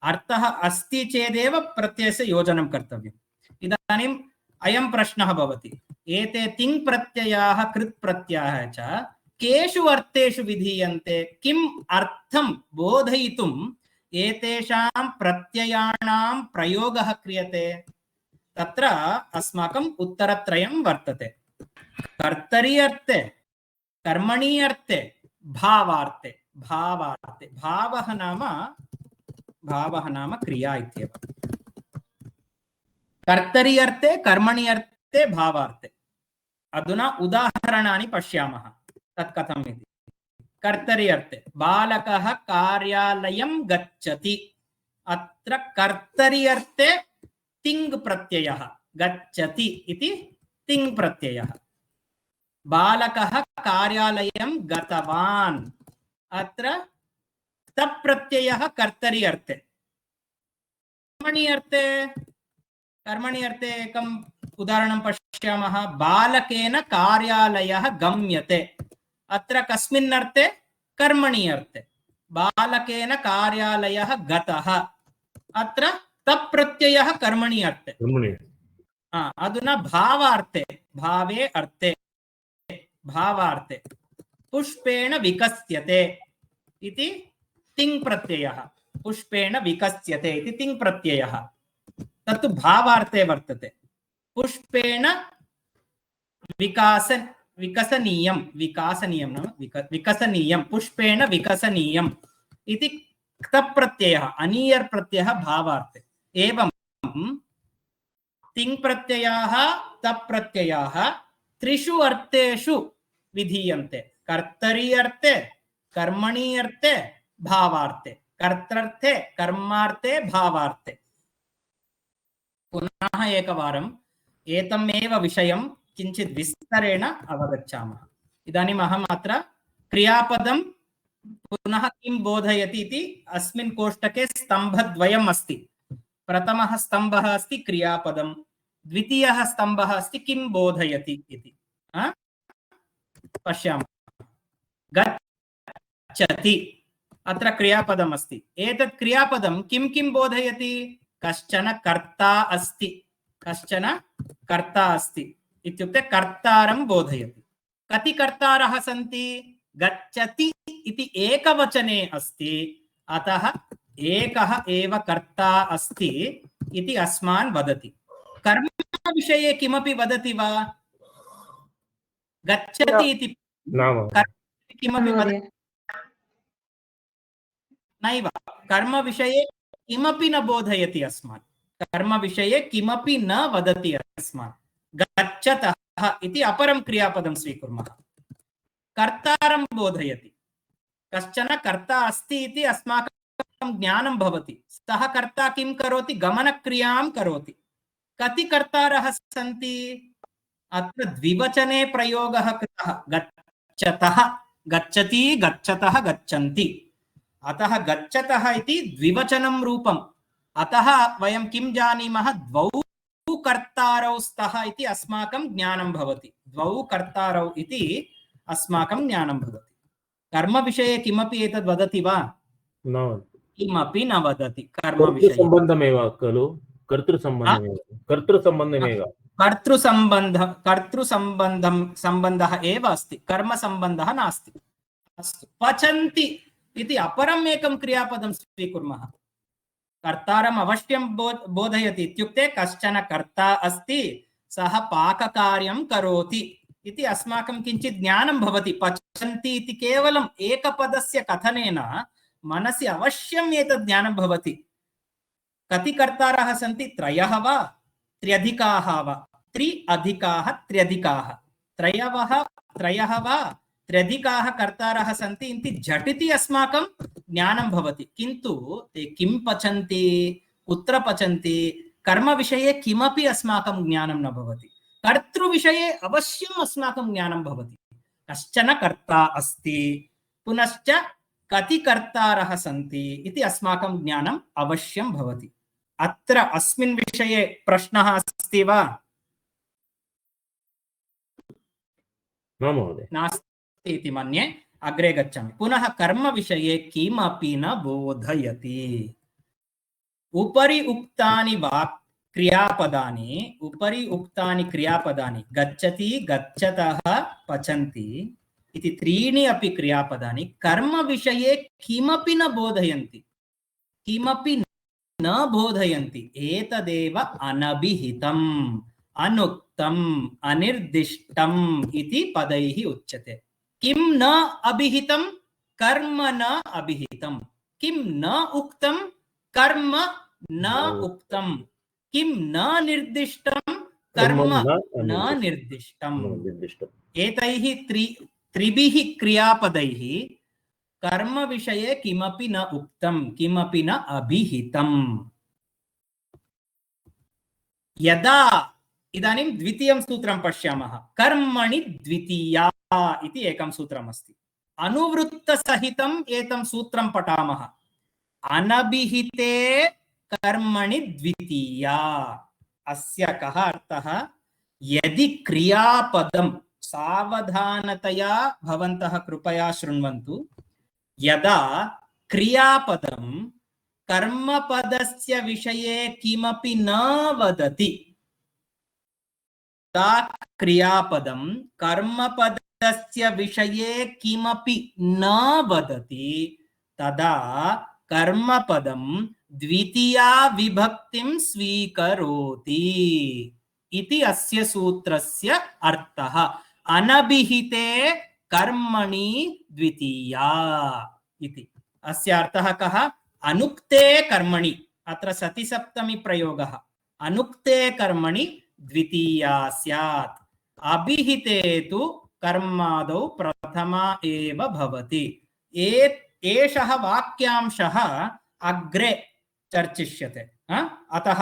अर्थः अस्ति चेदेव प्रत्ययस्य योजनं कर्तव्यम्। इदानीम् अयं प्रश्नः भवति, एते तिङ् प्रत्ययाः कृत् प्रत्ययाः च केषु अर्थेषु विधीयन्ते? किम् अर्थं बोधयितुम् एतेषां प्रत्ययाणां प्रयोगः क्रियते? तत्र अस्माकम् उत्तरत्रयं वर्तते। कर्तरि अर्थे, कर्मणि अर्थे, भावार्थे। भावार्थे भावः नाम क्रिया इत्येव। कर्तरि अर्थे, कर्मणि अर्थे, भावार्थे। अधुना उदाहरणानि पश्यामः तत् कथम् इति। कर्तरि अर्थे बालकः कार्यालयं गच्छति। अत्र कर्तरि अर्थे तिङ् प्रत्ययः, गच्छति इति तिङ् प्रत्ययः। बालकः कार्यालयं गतवान्, अत्र तप् प्रत्ययः कर्तरि अर्थे। कर्मणि अर्थे एकम् उदाहरणं पश्यामः, बालकेन कार्यालयः गम्यते। अत्र कस्मिन् अर्थे? कर्मणि अर्थे। बालकेन कार्यालयः गतः, अत्र तप् प्रत्ययः कर्मणि अर्थे। अधुना भावार्थे, भावे अर्थे, भावार्थे पुष्पेण विकस्यते इति तिङ् प्रत्ययः। पुष्पेण विकस्यते इति तिङ् प्रत्ययः, तत्तु भावार्थे वर्तते। पुष्पेण विकसनीयं पुष्पेण विकसनीयम् इति क्तप् प्रत्ययः, अनीयर् प्रत्ययः भावार्थे। एवं तिङ् प्रत्ययाः तप् प्रत्ययाः त्रिषु अर्थेषु विधीयन्ते। कर्तरि अर्थे, कर्मणि अर्थे, भावार्थे। कर्तर्थे, कर्मार्थे, भावार्थे। पुनः एकवारम् एतमेव विषयं किञ्चित् विस्तरेण अवगच्छामः। इदानीम् अहम् अत्र क्रियापदं पुनः किं बोधयति इति अस्मिन् कोष्टके स्तम्भद्वयम् अस्ति। प्रथमः स्तम्भः अस्ति क्रियापदं, द्वितीयः स्तम्भः अस्ति किं बोधयति इति। पश्यामः। गच्छति, अत्र क्रियापदम् अस्ति। एतत् क्रियापदं किं किं बोधयति? कश्चन कर्ता अस्ति, कश्चन कर्ता अस्ति इत्युक्ते कर्तारं बोधयति। कति कर्तारः सन्ति? गच्छति इति एकवचने अस्ति, अतः एकः एव कर्ता अस्ति इति अस्मान् वदति। कर्मविषये किमपि वदति वा? गच्छति इति किमपि वदति? नैव। कर्मविषये किमपि न बोधयति अस्मान्। कर्मविषये किमपि न वदति अस्मान्। गच्छतः इति अपरं क्रियापदं स्वीकुर्मः। कर्तारं बोधयति। कश्चन कर्ता अस्ति इति अस्माकं ज्ञानं भवति। सः कर्ता किं करोति? गमनक्रियां करोति। कति कर्तारः सन्ति? अत्र द्विवचने प्रयोगः कृतः। गच्छतः, गच्छति, गच्छतः, गच्छन्ति। अतः गच्छतः इति द्विवचनं रूपम्। अतः वयं किं जानीमः? द्वौ कर्तारौ स्तः इति अस्माकं ज्ञानं भवति। द्वौ कर्तारौ इति अस्माकं ज्ञानं भवति। कर्मविषये किमपि एतद् वदति वा? किमपि न वदति। कर्मविषये सम्बन्धमेव खलु? संबन्धः एव अस्ति, कर्मसम्बन्धः नास्ति। अस्तु, पचन्ति इति अपरम् एकं क्रियापदं स्वीकुर्मः। कर्तारम् अवश्यं बोधयति इत्युक्ते कश्चन कर्ता अस्ति, सः पाककार्यं करोति इति अस्माकं किञ्चित् ज्ञानं भवति। पचन्ति इति केवलम् एकपदस्य कथनेन मनसि अवश्यम् एतत् ज्ञानं भवति। कति कर्तारः सन्ति? त्रयः वा त्र्यधिकाः वा? त्रि अधिकाः त्र्यधिकाः। त्रयः वा त्र्यधिकाः कर्तारः सन्ति इति झटिति अस्माकं ज्ञानं भवति। किन्तु ते किं पचन्ति, कुत्र पचन्ति, कर्मविषये किमपि अस्माकं ज्ञानं न भवति। कर्तृविषये अवश्यम् अस्माकं ज्ञानं भवति। कश्चन कर्ता अस्ति, पुनश्च कति कर्तारः सन्ति इति अस्माकं ज्ञानम् अवश्यं भवति। अत्र अस्मिन् विषये प्रश्नः अस्ति वा? न महोदय। नास्ति इति मन्ये। अग्रे गच्छामि। पुनः कर्म विषये किमपि न बोधयति। उपरि उक्तानि क्रियापदानि गच्छति, गच्छतः, पचन्ति इति त्रीणि अपि क्रियापदानि कर्म विषये किमपि न बोधयन्ति, एतदेव अनभिहितम्, अनुक्तम्, अनिर्दिष्टम् इति पदैः उच्यते। किं न अभिहितं? कर्म न अभिहितं। किं न उक्तं? कर्म न उक्तं। किं न निर्दिष्टं? कर्म न निर्दिष्टम्। एतैः त्रिभिः क्रियापदैः कर्म विषये किमपि न उक्तं, किमपि न अभिहितम्। यदा इदानीं द्वितीयं सूत्रं पश्यामः। कर्मणि द्वितीया इति एकं सूत्रमस्ति। अनुवृत्तसहितम् एतं सूत्रं पठामः। अनभिहिते कर्मणि द्वितीया। अस्य कः अर्थः? यदि क्रियापदं, सावधानतया भवन्तः कृपया शृण्वन्तु, यदा क्रियापदं कर्मपदस्य विषये किमपि न वदति, तदा क्रियापदं कर्मपदस्य विषये किमपि न वदति, तदा कर्मपदं द्वितीया विभक्तिं स्वीकरोति इति अस्य सूत्रस्य अर्थः। अनभिहिते कर्मणि द्वितीया इति। अस्य अर्थः कः? अनुक्ते कर्मणि, अत्र सतिसप्तमी प्रयोगः, अनुक्ते कर्मणि द्वितीया स्यात्, अभिहिते तु कर्मादौ प्रथमा एव भवति। एषः वाक्यांशः अग्रे चर्चिष्यते। अतः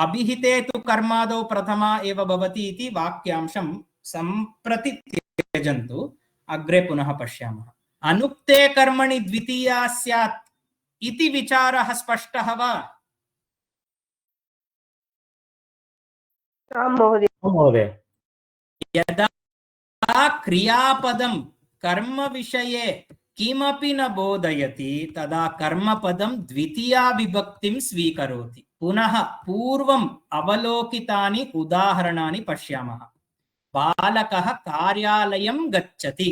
अभिहिते तु कर्मादौ प्रथमा एव भवति इति वाक्यांशं सम्प्रति त्यजन्तु। अग्रे पुनः पश्यामः। अनुक्ते कर्मणि द्वितीया स्यात् इति विचारः स्पष्टः वा? महोदय। यदा क्रियापदं कर्म विषये किमपि न बोधयति, तदा कर्मपदं द्वितीया विभक्तिं स्वीकरोति। पुनः पूर्वम् अवलोकितानि उदाहरणानि पश्यामः। बालकः कार्यालयं गच्छति।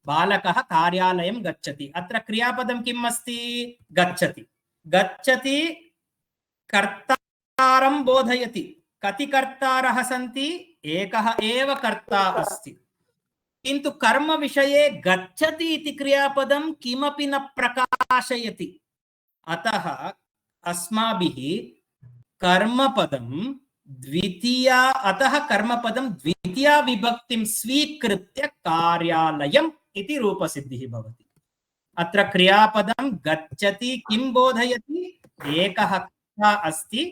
बालकः कार्यालयं गच्छति। अत्र क्रियापदं किम् अस्ति? गच्छति। गच्छति कर्तारं बोधयति। कति कर्तारः सन्ति? एकः एव कर्ता अस्ति। किन्तु कर्म विषये गच्छति इति क्रियापदं किमपि न प्रकाशयति। अतः अस्माभिः कर्मपदं द्वितीया विभक्तिं स्वीकृत्य कार्यालयम् इति रूपसिद्धिः भवति। अत्र क्रियापदं गच्छति किं बोधयति? एकः कर्ता अस्ति,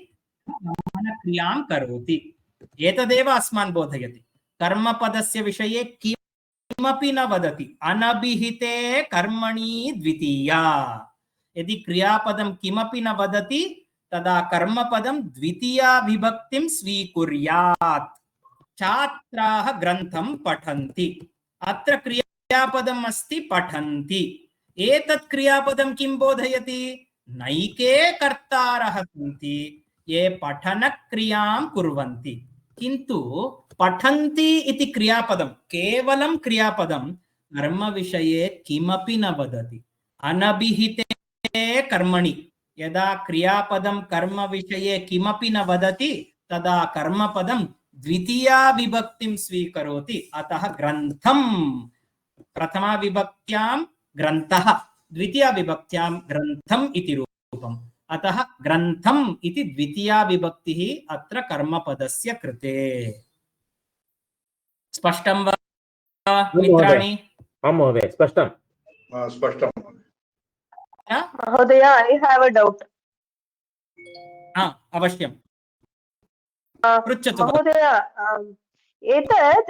क्रियां करोति। एतदेव अस्मान् बोधयति। कर्मपदस्य विषये किमपि न वदति। अनभिहिते कर्मणि द्वितीया। यदि क्रियापदं किमपि न वदति, तदा कर्मपदं द्वितीया विभक्तिं स्वीकुर्यात्। छात्राः ग्रन्थं पठन्ति। अत्र क्रियापदम् अस्ति पठन्ति। एतत् क्रियापदं किं बोधयति? नैके कर्तारः सन्ति ये पठनक्रियां कुर्वन्ति। किन्तु पठन्ति इति क्रियापदं, केवलं क्रियापदं कर्मविषये किमपि न वदति। अनभिहिते कर्मणि, यदा क्रियापदं कर्मविषये किमपि न वदति, तदा कर्मपदं द्वितीया विभक्तिं स्वीकरोति। अतः ग्रन्थं प्रथमा विभक्त्यां ग्रन्थः, द्वितीया विभक्त्यां ग्रन्थम् इति रूपम्। अतः ग्रन्थम् इति द्वितीया विभक्तिः अत्र कर्मपदस्य कृते। स्पष्टं वा मित्राणि? आम् महोदय, स्पष्टं। स्पष्टं महोदय, I have a doubt. अवश्यं पृच्छतु महोदय, एतत्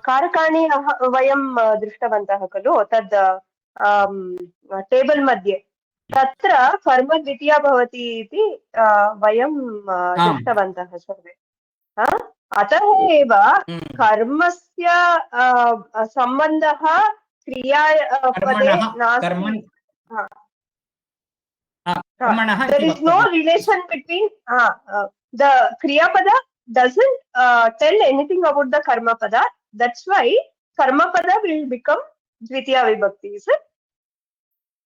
कारकाणि वयं दृष्टवन्तः खलु तद् टेबल् मध्ये तत्र कर्म द्वितीया भवति इति वयं दृष्टवन्तः सर्वे अतः एव कर्मस्य सम्बन्धः क्रिया पदे नास्ति there is no relation between the kriya pada doesn't tell anything about the karma pada. That's why karma pada will become dvitiya vibhakti, is it?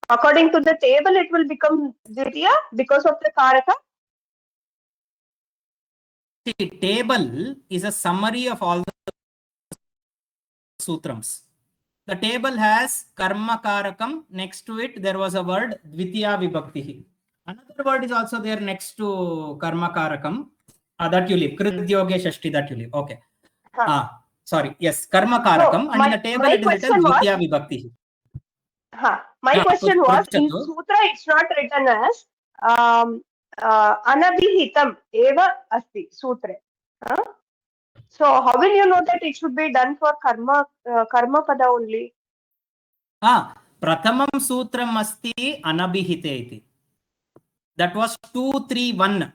According to the table, it will become dvitiya because of the karaka. The table is a summary of all the sutrams. The table has karma karakam. Next to it, there was a word dvitiya vibhakti. Another word is also there next to karma karakam. That you leave. Krit yoge shashti, that you leave. Okay. Sorry. Yes, karma karakam. So, and in the table, it is written dvitiya vibhakti. My question was, in sutra, it's not written as anabhihitam eva asti sutre. So how will you know that it should be done for karma pada only? Prathamam sutram asti anabhihite iti. That was 231.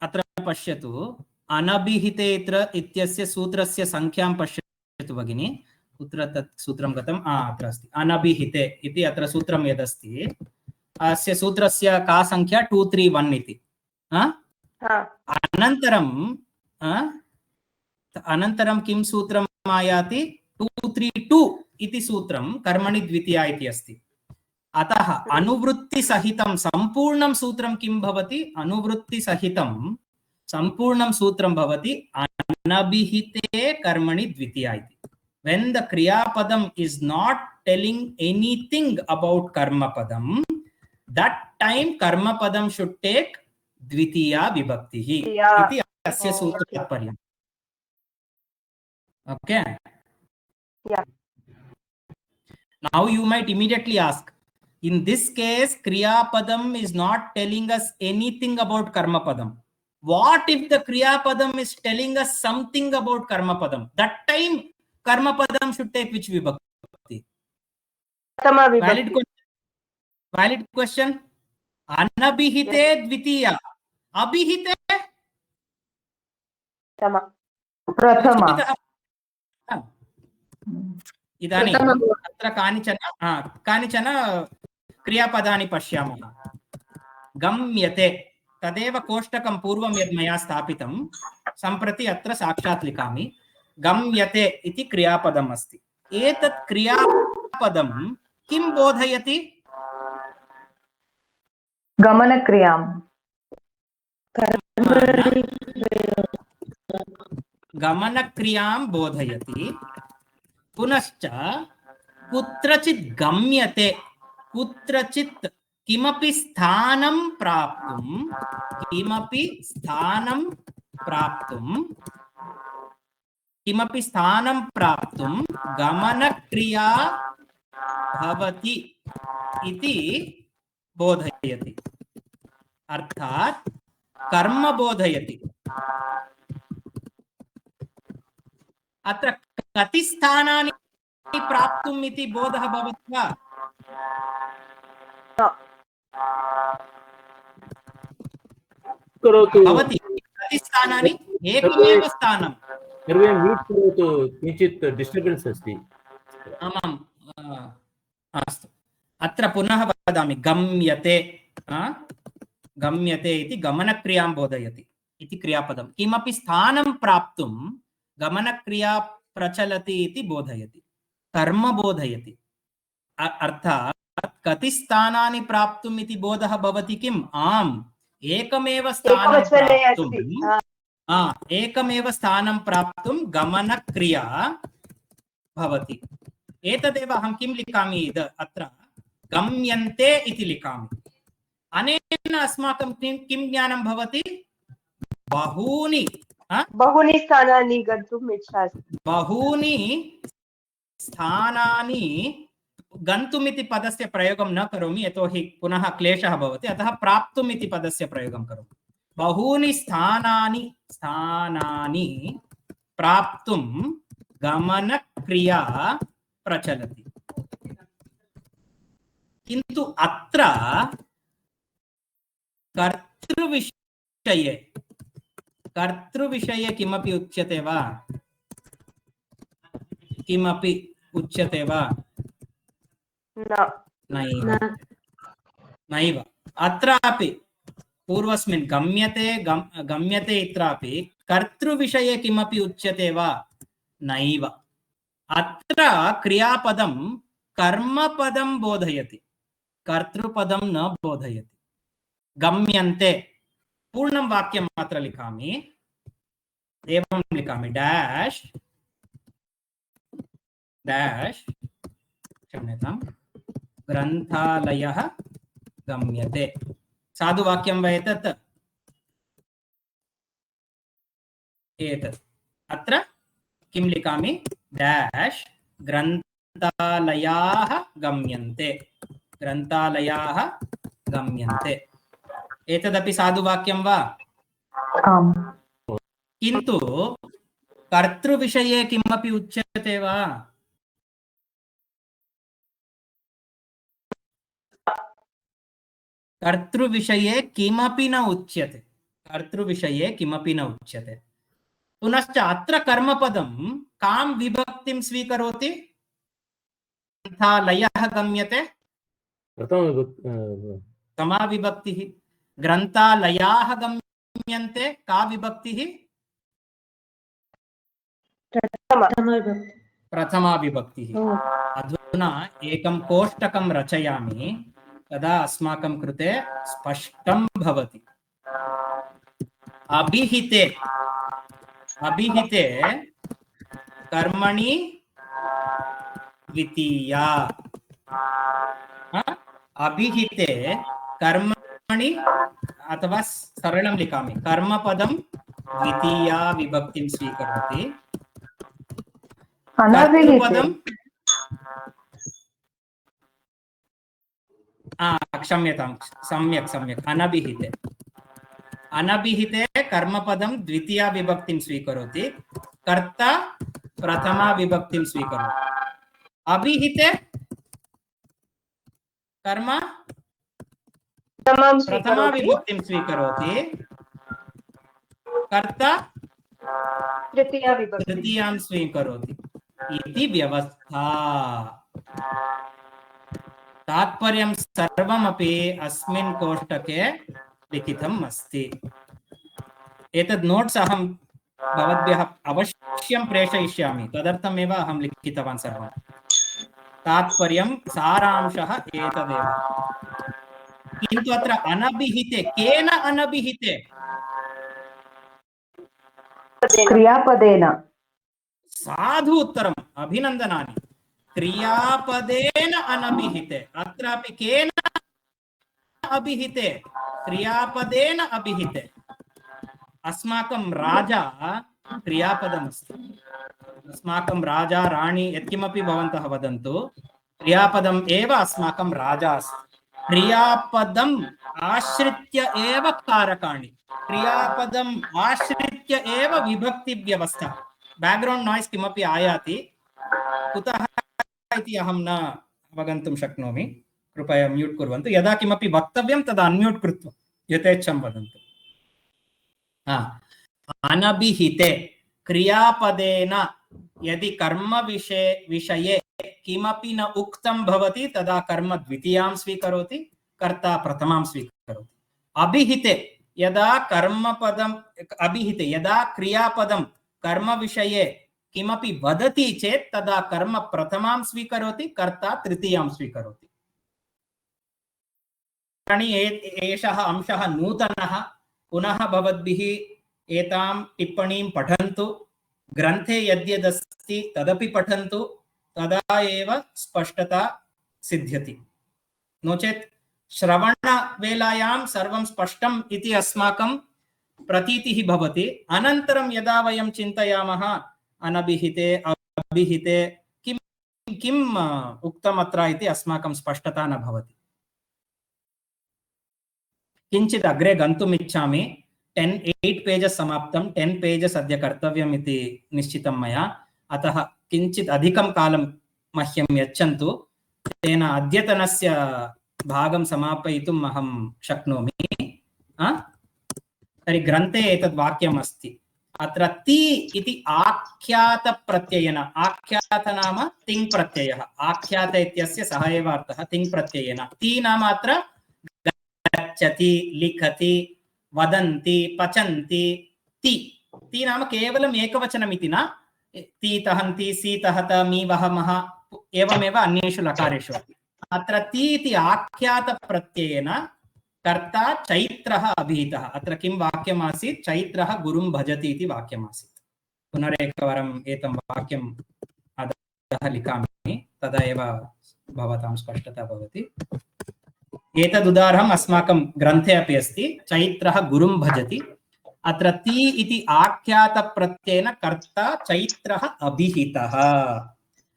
Atra pashyatu anabhihite itra ityasya sutrasya sankhyaam pashyatu bagini. Kutra tat sutram gatam atra asti anabhihite iti atra sutram yadasti asya sutrasya ka sankhya 231 iti. अनन्तरं किं सूत्रम् आयाति 232 इति सूत्रं कर्मणि द्वितीया इति अस्ति. अतः अनुवृत्तिसहितं सम्पूर्णं सूत्रं किं भवति? अनुवृत्तिसहितं सम्पूर्णं सूत्रं भवति अनभिहिते कर्मणि द्वितीया इति. When the kriyapadam is not telling anything about karmapadam, that time karmapadam should take dvitiya vibhaktihi iti asya sutra tatparyam. Okay. Yeah. Now you might immediately ask, in this case, kriya padam is not telling us anything about karma padam. What if the kriya padam is telling us something about karma padam? That time, karma padam should take which vibhakti? Valid question. Anabhihite dvitiya. Abhihite? Prathama. इदानीं अत्र कानिचन क्रियापदानि पश्यामः. गम्यते तदेव कोष्टकं पूर्वं यद् मया स्थापितं सम्प्रति अत्र साक्षात् लिखामि. गम्यते इति क्रियापदम् अस्ति. एतत् क्रियापदं किं बोधयति? गमनक्रियां. गमनक्रियां बोधयति. पुनश्च कुत्रचित् गम्यते, कुत्रचित् किमपि स्थानं प्राप्तुं गमनक्रिया भवति इति बोधयति. अर्थात् कर्म बोधयति. अत्र कति स्थानानि प्राप्तुम् इति बोधः भवति वा? भवति. कति स्थानानि? एकमेव स्थानं. सर्वे म्यूट् करोतु, किञ्चित् डिस्टर्बेन्स् अस्ति. आमाम् अस्तु. अत्र पुनः वदामि. गम्यते गम्यते इति गमनक्रियां बोधयति इति क्रियापदं. किमपि स्थानं प्राप्तुं गमनक्रिया प्रचलति इति बोधयति. कर्म बोधयति. अर्थात् कति स्थानानि प्राप्तुम् इति बोधः भवति किम्? आम्, एकमेव स्थानं प्राप्तुं गमनक्रिया भवति. एतदेव अहं किं लिखामि अत्र? गम्यन्ते इति लिखामि. अनेन अस्माकं किं ज्ञानं भवति? बहूनि स्थानानि गन्तुम् इच्छा अस्ति. बहूनि स्थानानि गन्तुम् इति पदस्य प्रयोगं न करोमि, यतोहि पुनः क्लेशः भवति. अतः प्राप्तुम् इति पदस्य प्रयोगं करोमि. बहूनि स्थानानि प्राप्तुं गमनक्रिया प्रचलति। किन्तु अत्र कर्तृविषये किमपि उच्यते वा? किमपि उच्यते वा? नैव। नैव। अत्रापि पूर्वस्मिन् गम्यते इत्रापि कर्तृविषये किमपि उच्यते वा? नैव। अत्र क्रियापदं कर्मपदं बोधयति, कर्तृपदं न बोधयति। गम्यन्ते पूर्णं वाक्यम् अत्र लिखामि, एवं लिखामि डैश डैश क्षम्यताम् ग्रन्थालयः गम्यते। साधुवाक्यं वा एतत्? एतत्। अत्र किं लिखामि? डैश ग्रन्थालयाः गम्यन्ते, ग्रन्थालयाः गम्यन्ते। एतदपि साधुवाक्यं वा? आम्। किन्तु कर्तृविषये किमपि उच्यते वा? कर्तृविषये किमपि न उच्यते, कर्तृविषये किमपि न उच्यते। पुनश्च अत्र कर्मपदं कां विभक्तिं स्वीकरोति? ग्रन्थालयः गम्यते प्रथमा विभक्तिः, ग्रन्थालयाः गम्यन्ते का विभक्तिः? प्रथमा विभक्तिः। अधुना एकं कोष्टकं रचयामि, तदा अस्माकं कृते स्पष्टं भवति। अभिहिते, अभिहिते कर्मणि द्वितीया, अभिहिते कर्मणि अथवा सरलं लिखामि, कर्मपदं द्वितीया विभक्तिं स्वीकरोति। कर्तृपदं क्षम्यतां, सम्यक् सम्यक्, अनभिहिते, अनभिहिते कर्मपदं द्वितीया विभक्तिं स्वीकरोति, कर्ता प्रथमा विभक्तिं स्वीकरोति। अभिहिते कर्म प्रथमा विभक्तिं स्वीकरोति, कर्ता तृतीयां स्वीकरोति इति व्यवस्था। तात्पर्यं सर्वमपि अस्मिन् कोष्टके लिखितम् अस्ति। एतद् नोट्स् अहं भवद्भ्यः अवश्यं प्रेषयिष्यामि, तदर्थमेव अहं लिखितवान् सर्वं। तात्पर्यं सारांशः एतदेव। किन्तु अत्र अनभिहिते, केन अनभिहिते? क्रियापदेन। साधु उत्तरम्, अभिनन्दनानि। क्रियापदेन अनभिहिते। अत्रापि केन अभिहिते? क्रियापदेन अभिहिते। अस्माकं राजा क्रियापदमस्ति। अस्माकं राजा राणी यत्किमपि भवन्तः वदन्तु, क्रियापदम् एव अस्माकं राजा अस्ति। क्रियापदम् आश्रित्य एव कारकाणि, क्रियापदम् आश्रित्य एव विभक्तिव्यवस्था। बैकग्राउंड नॉइस् किमपि आयाति, कुतः इति अहं न अवगन्तुं शक्नोमि, कृपया म्यूट् कुर्वन्तु। यदा किमपि वक्तव्यं तदा अन्म्यूट् कृत्वा यथेच्छं वदन्तु। अनभिहिते क्रियापदेन यदि कर्म विषये किमपि न उक्तं भवति तदा कर्म द्वितीयां स्वीकरोति, कर्ता प्रथमां स्वीकरोति। अभिहिते यदा कर्मपदम्, अभिहिते यदा क्रियापदं कर्म विषये किमपि वदति चेत् तदा कर्म प्रथमां स्वीकरोति, कर्ता तृतीयां स्वीकरोति। एषः अंशः नूतनः, पुनः भवद्भिः एतां टिप्पणीं पठन्तु, ग्रन्थे यद्यदस्ति तदपि पठन्तु, तदा एव स्पष्टता सिद्ध्यति। नो चेत् श्रवणवेलायां सर्वं स्पष्टम् इति अस्माकं प्रतीतिः भवति, अनन्तरं यदा वयं चिन्तयामः अनभिहिते अभिहिते किं किम् उक्तम् अत्र इति अस्माकं स्पष्टता न भवति। किञ्चित् अग्रे गन्तुम् इच्छामि। 8 पेजेस् समाप्तं, 10 पेजेस् अद्य कर्तव्यम् इति निश्चितं मया, अतः किञ्चित् अधिकं कालं मह्यं यच्छन्तु, तेन अद्यतनस्य भागं समापयितुम् अहं शक्नोमि। तर्हि ग्रन्थे एतद् वाक्यम् अस्ति। अत्र ति इति आख्यातप्रत्ययेन, आख्यात नाम तिङ् प्रत्ययः, आख्यात इत्यस्य सः एव अर्थः तिङ् प्रत्ययेन। ति नाम अत्र गच्छति, लिखति, वदन्ति, पचन्ति, ति। ति नाम केवलम् एकवचनमिति न, तीतहन्ति, सीतहत, मी वहमः, एवमेव अन्येषु लकारेषु। अत्र ति इति आख्यातप्रत्ययेन कर्ता चैत्रः अभिहितः। अत्र किं वाक्यमासीत्? चैत्रः गुरुं भजति इति वाक्यमासीत्। पुनरेकवारम् एतं वाक्यम् अधः लिखामि, तदा एव भवतां स्पष्टता भवति। एतदुदाहरणम् अस्माकं ग्रन्थे अपि अस्ति, चैत्रः गुरुं भजति। अत्र ति इति आख्यातप्रत्ययेन कर्ता चैत्रः अभिहितः,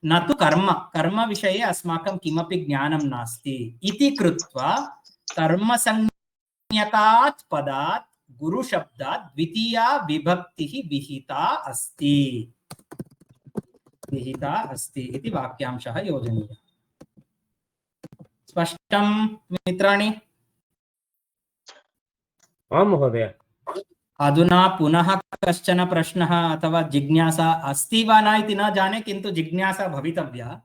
न तु कर्म। कर्मविषये अस्माकं किमपि ज्ञानं नास्ति इति कृत्वा कर्मसंज्ञकात् पदात् गुरुशब्दात् द्वितीया विभक्तिः विहिता अस्ति, विहिता अस्ति इति वाक्यांशः योजनीयः। स्पष्टं मित्राणि? आं महोदय। अधुना पुनः कश्चन प्रश्नः अथवा जिज्ञासा अस्ति वा न इति न जाने, किन्तु जिज्ञासा भवितव्या।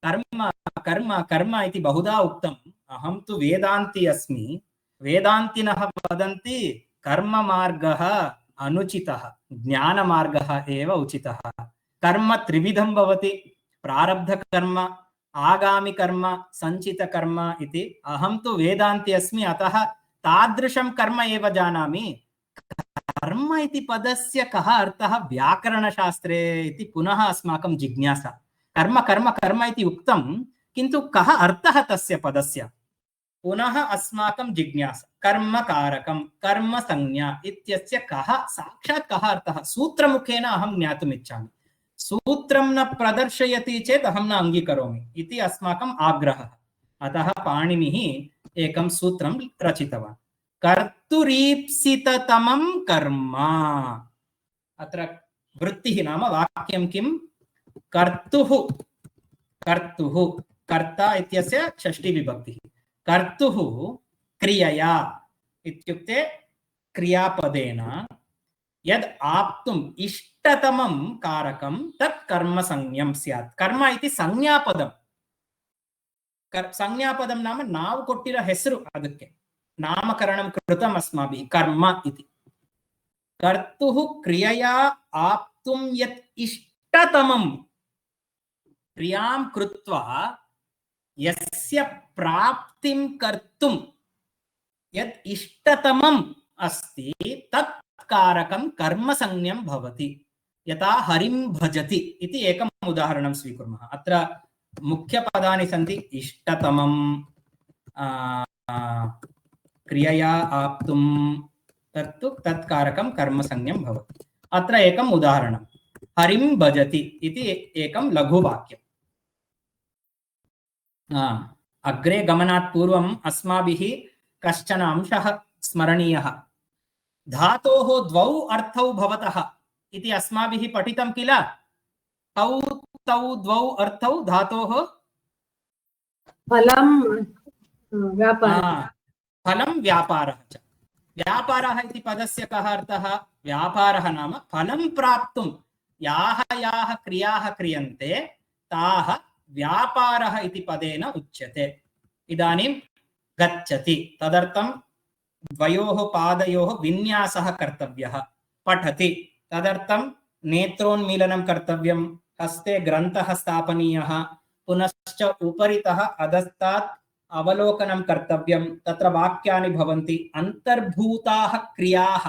कर्म कर्म कर्म इति बहुधा उक्तम्। अहं तु वेदान्ती अस्मि। वेदान्तिनः वदन्ति कर्ममार्गः अनुचितः, ज्ञानमार्गः एव उचितः। कर्म त्रिविधं भवति, प्रारब्धकर्म, आगामिकर्म, सञ्चितकर्म इति। अहं तु वेदान्ती अस्मि, अतः तादृशं कर्म एव जानामि। कर्म इति पदस्य कः अर्थः व्याकरणशास्त्रे इति पुनः अस्माकं जिज्ञासा। कर्म कर्म कर्म इति उक्तं, किन्तु कः अर्थः तस्य पदस्य? पुनः अस्माकं जिज्ञासा। कर्मकारकं, कर्मसंज्ञा इत्यस्य कः साक्षात् कः अर्थः? सूत्रमुखेन अहं ज्ञातुम् इच्छामि। सूत्रं न प्रदर्शयति चेत् अहं न अङ्गीकरोमि इति अस्माकम् आग्रहः। अतः पाणिनिः एकं सूत्रं रचितवान्। कर्तुरीप्सिततमं कर्म। अत्र वृत्तिः नाम वाक्यं किं? कर्तुः, कर्तुः, कर्ता इत्यस्य षष्ठी विभक्तिः। कर्तुः क्रियया इत्युक्ते क्रियापदेन यद् आप्तुम् इष्टतमं कारकं तत् कर्मसंज्ञं स्यात्। कर्म इति संज्ञापदं। संज्ञापदं नाम नाव कोट्टिरो हेसरु, अदक्के नामकरणं कृतम् अस्माभिः कर्म इति। कर्तुः क्रियया आप्तुं यत् इष्टतमं, क्रियां कृत्वा यस्य प्राप्तिं कर्तुं यत् इष्टतमम् अस्ति तत् कारकं कर्मसंज्ञं भवति। यथा हरिं भजति इति एकम् उदाहरणं स्वीकुर्मः। अत्र मुख्यपदानि सन्ति। इष्टतमं, क्रियया आप्तुं, तत्तु तत्कारकं कर्मसंज्ञं भवति। अत्र एकम् उदाहरणं, हरिं भजति इति एकं लघुवाक्यम्। अग्रे गमनात् पूर्वम् अस्माभिः कश्चन अंशः स्मरणीयः। धातोः द्वौ अर्थौ भवतः इति अस्माभिः पठितं किल? तौ तौ द्वौ अर्थौ धातोः फलं व्यापारः, फलं व्यापारः च। व्यापारः इति पदस्य कः अर्थः? व्यापारः नाम फलं प्राप्तुं याः याः क्रियाः क्रियन्ते ताः व्यापारः इति पदेन उच्यते। इदानीं गच्छति, तदर्थं द्वयोः पादयोः विन्यासः कर्तव्यः। पठति, तदर्थं नेत्रोन्मीलनं कर्तव्यं, हस्ते ग्रन्थः स्थापनीयः, पुनश्च उपरितः अधस्तात् अवलोकनं कर्तव्यं। तत्र वाक्यानि भवन्ति, अन्तर्भूताः क्रियाः,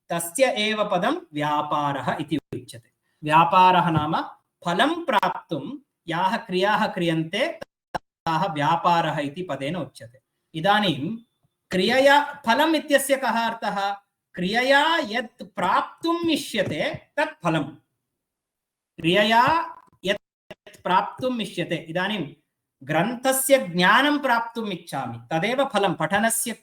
तस्य एव पदं व्यापारः इति उच्यते। व्यापारः नाम फलं प्राप्तुं याः क्रियाः क्रियन्ते ताः व्यापारः इति पदेन उच्यते। इदानीं क्रियया, फलम् इत्यस्य कः अर्थः? क्रियया यत् प्राप्तुम् इष्यते तत् फलम्। क्रियया यत् प्राप्तुम् इष्यते, इदानीं ग्रन्थस्य ज्ञानं प्राप्तुम् इच्छामि, तदेव फलं। पठनस्य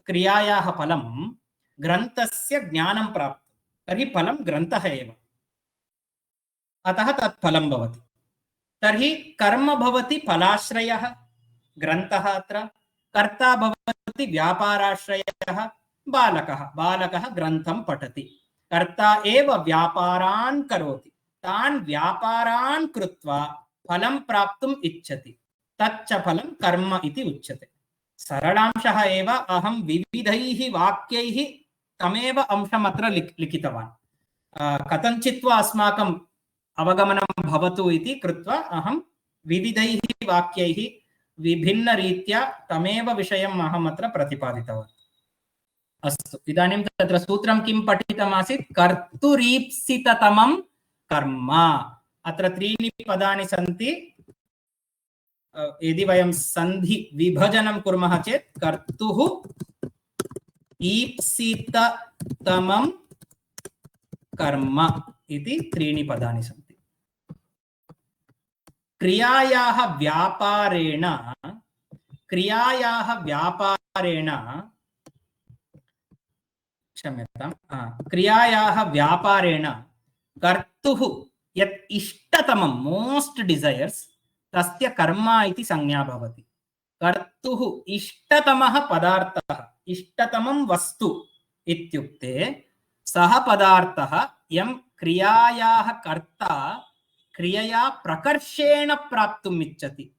क्रियायाः फलं ग्रन्थस्य ज्ञानं प्राप्तं तर्हि फलं ग्रन्थः एव, अतः तत् फलं भवति। तर्हि कर्म भवति फलाश्रयः ग्रन्थः, अत्र कर्ता भवति व्यापाराश्रयः बालकः, बालकः ग्रन्थं पठति, कर्ता एव व्यापारान् करोति, तान् व्यापारान् कृत्वा फलं प्राप्तुम् इच्छति, तच्च फलं कर्म इति उच्यते। सरलांशः एव, अहं विविधैः वाक्यैः तमेव अंशम् अत्र लिखितवान्, कथञ्चित् वा अस्माकम् अवगमनं भवतु इति कृत्वा अहं विविधैः वाक्यैः विभिन्नरीत्या तमेव विषयम् अहम् अत्र प्रतिपादितवान्। अस्तु, इदानीं तत्र सूत्रं किं पठितमासीत्? कर्तुरीप्सिततमं कर्म। अत्र त्रीणि पदानि सन्ति, यदि वयं सन्धि विभजनं कुर्मः चेत् कर्तुः ईप्सिततमं कर्म इति त्रीणि पदानि सन्ति। क्रियायाः व्यापारेण कर्तुः यत् इष्टतमं मोस्ट डिजायर्स तस्य कर्म इति संज्ञा भवति। कर्तुः इष्टतमः पदार्थः, इष्टतमं वस्तु इत्युक्ते सः पदार्थः यं क्रियायाः कर्ता क्रियया प्रकर्षेण प्राप्तुम् इच्छति,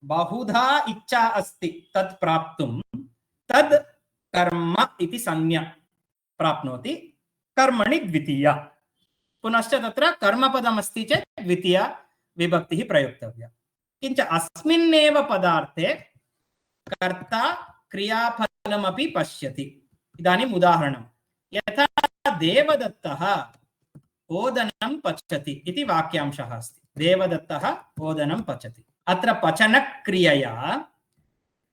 बहुधा इच्छा अस्ति तत् प्राप्तुं, तद् कर्म इति संज्ञा प्राप्नोति। कर्मणि द्वितीया, पुनश्च तत्र कर्मपदमस्ति चेत् द्वितीया विभक्तिः प्रयोक्तव्या। किञ्च अस्मिन्नेव पदार्थे कर्ता क्रियाफलमपि पश्यति। इदानीम् उदाहरणं, यथा देवदत्तः ओदनं पचति इति वाक्यांशः अस्ति। देवदत्तः ओदनं पचति। अत्र पचनक्रियया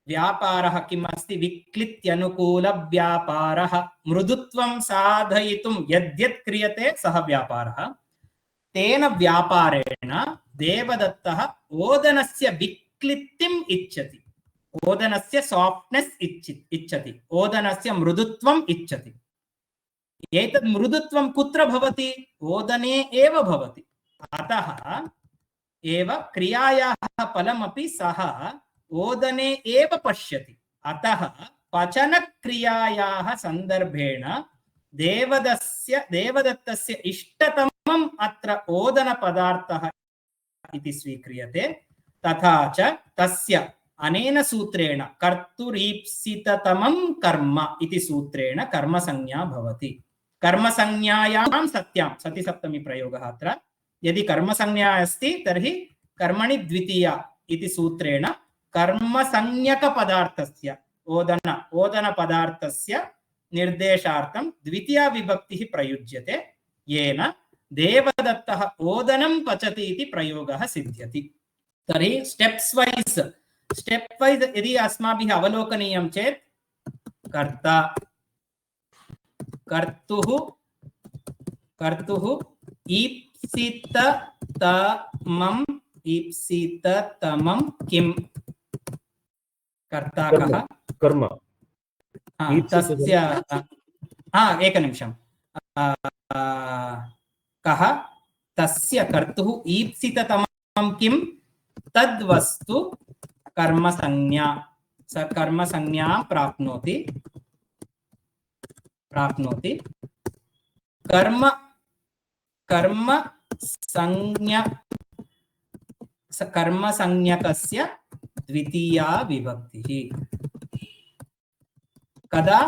व्यापारः किम् अस्ति? विक्लित्यनुकूलव्यापारः। मृदुत्वं साधयितुं यद्यत् क्रियते सः व्यापारः। तेन व्यापारेण देवदत्तः ओदनस्य विक्लित्तिम् इच्छति, ओदनस्य सॉफ्टनेस इच्छति, ओदनस्य मृदुत्वम् इच्छति। एतत् मृदुत्वं कुत्र भवति? ओदने एव भवति। अतः एव क्रियायाः फलमपि सः ओदने एव पश्यति। अतः पचनक्रियायाः संदर्भेण देवदत्तस्य इष्टतमम् अत्र ओदनपदार्थः इति स्वीक्रियते। तथा च तस्य अनेन सूत्रेण कर्तुरीप्सिततमं कर्म इति सूत्रेण कर्मसंज्ञा भवति। कर्मसंज्ञायां सत्यां सति सप्तमी प्रयोगः अत्र। यदि कर्मसंज्ञा अस्ति तर्हि कर्मणि द्वितीया इति सूत्रेण कर्मसंज्ञकपदार्थस्य ओदनपदार्थस्य निर्देशार्थं द्वितीया विभक्तिः प्रयुज्यते, येन देवदत्तः ओदनं पचति इति प्रयोगः सिद्ध्यति। तर्हि स्टेप्स् वैस् यदि अस्माभिः अवलोकनीयं चेत् कर्ता कर्तुः ईप्सिततमं किं? कर्ता कः? कर्म। तस्य एकनिमिषं, कः? तस्य कर्तुः ईप्सिततमं किं? तद्वस्तु कर्मसंज्ञा। स कर्मसंज्ञा प्राप्नोति। कर्मसंज्ञकस्य द्वितीया विभक्तिः। कदा?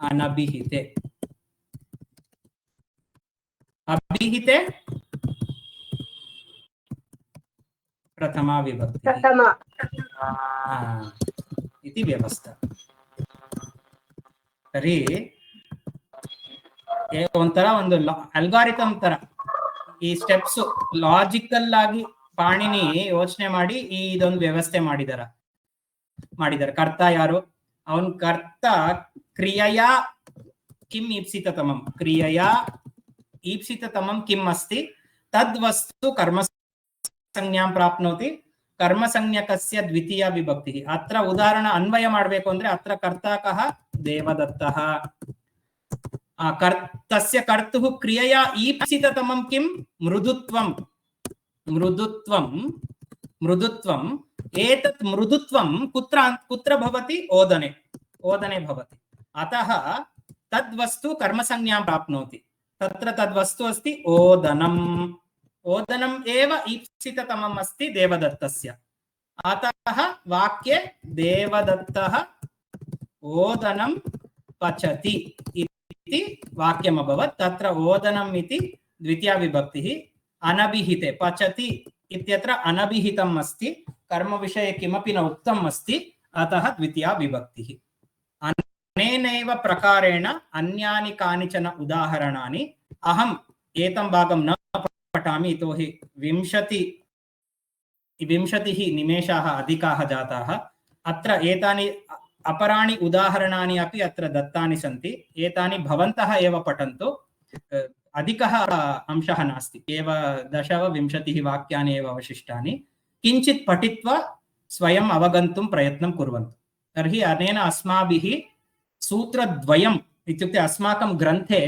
अनभिहिते। अभिहिते प्रथमा विभक्तिः इति व्यवस्था। तर्हि ಒಂಥರ ಒಂದು ಅಲ್ಗಾರಿಥಮ್ ತರ ಈ ಸ್ಟೆಪ್ಸ್ ಲಾಜಿಕಲ್ ಆಗಿ ಪಾಣಿನಿ ಯೋಚನೆ ಮಾಡಿ ಇದೊಂದು ವ್ಯವಸ್ಥೆ ಮಾಡಿದಾರೆ. ಕರ್ತ ಯಾರು? ಅವನ್ ಕರ್ತ ಕ್ರಿಯೆಯ ಕಿಂ ಈಪ್ಸಿತತಮಂ, ಕ್ರಿಯೆಯ ಈಪ್ಸಿತತಮಂ ಕಿಂ ಅಸ್ತಿ ತದ್ವಸ್ತು ಕರ್ಮ ಸಂಜ್ಞಾಂ ಪ್ರಾಪ್ನೋತಿ कर्मसंज्ञकस्य द्वितीया विभक्तिः अत्र उदाहरण अन्वय ಮಾಡಬೇಕು ಅಂದ್ರೆ अत्र कर्ता कः देवदत्तः तस्य कर्तुः क्रियया ईप्सिततमं किं मृदुत्वं मृदुत्वं मृदुत्वं एतत् मृदुत्वं कुत्र भवति ओदने ओदने भवति अतः तद्वस्तु कर्मसंज्ञां प्राप्नोति तत्र तद्वस्तु अस्ति ओदनम् ओदनम् एव ईप्सिततमम् अस्ति देवदत्तस्य अतः वाक्ये देवदत्तः ओदनं पचति इति वाक्यम् अभवत् तत्र ओदनम् इति द्वितीया विभक्तिः अनभिहिते पचति इत्यत्र अनभिहितम् अस्ति कर्मविषये किमपि न उक्तम् अस्ति अतः द्वितीया विभक्तिः अनेनैव प्रकारेण अन्यानि कानिचन उदाहरणानि अहम् एतं भागं न पठामि यतोहि 20 निमेषाः अधिकाः जाताः अत्र एतानि अपराणि उदाहरणानि अपि अत्र दत्तानि सन्ति एतानि भवन्तः एव पठन्तु अधिकः अंशः नास्ति एव 10-20 वाक्यानि एव अवशिष्टानि किञ्चित् पठित्वा स्वयम् अवगन्तुं प्रयत्नं कुर्वन्तु तर्हि अनेन अस्माभिः सूत्रद्वयम् इत्युक्ते अस्माकं ग्रन्थे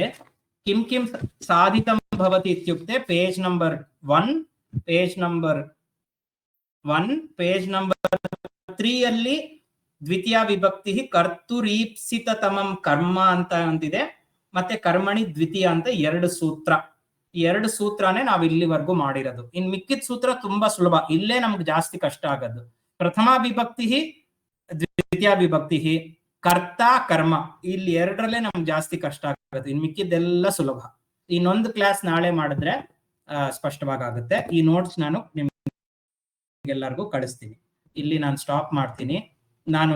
किं किं साधितं भवति इत्युक्ते पेज नंबर 1 पेज नंबर 3 ಅಲ್ಲಿ ದ್ವಿತೀಯ ವಿಭಕ್ತಿ ಕರ್ತುರೀಪ್ಸಿತತಮಂ ಕರ್ಮ ಅಂತ ಅಂತಿದೆ ಮತ್ತೆ ಕರ್ಮಣಿ ದ್ವಿತೀಯ ಅಂತ ಎರಡು ಸೂತ್ರ ಈ ಎರಡು ಸೂತ್ರನೇ ನಾವು ಇಲ್ಲಿವರೆಗೂ ಮಾಡಿರೋದು ಇನ್ ಮಿಕ್ಕಿದ ಸೂತ್ರ ತುಂಬಾ ಸುಲಭ ಇಲ್ಲೇ ನಮಗೆ ಜಾಸ್ತಿ ಕಷ್ಟ ಆಗೋದು ಪ್ರಥಮ ವಿಭಕ್ತಿ ದ್ವಿತೀಯ ವಿಭಕ್ತಿ ಕರ್ತ ಕರ್ಮ ಇಲ್ಲಿ ಎರಡರಲ್ಲೇ ನಮ್ಗೆ ಜಾಸ್ತಿ ಕಷ್ಟ ಆಗೋದು ಇನ್ ಮಿಕ್ಕಿದ್ದೆಲ್ಲ ಸುಲಭ ಇನ್ನೊಂದು ಕ್ಲಾಸ್ ನಾಳೆ ಮಾಡಿದ್ರೆ ಸ್ಪಷ್ಟವಾಗಿ ಆಗುತ್ತೆ ಈ ನೋಟ್ಸ್ ನಾನು ನಿಮ್ಗೆಲ್ಲರಿಗೂ ಕಳಿಸ್ತೀನಿ ಇಲ್ಲಿ ನಾನು ಸ್ಟಾಪ್ ಮಾಡ್ತೀನಿ ನಾನು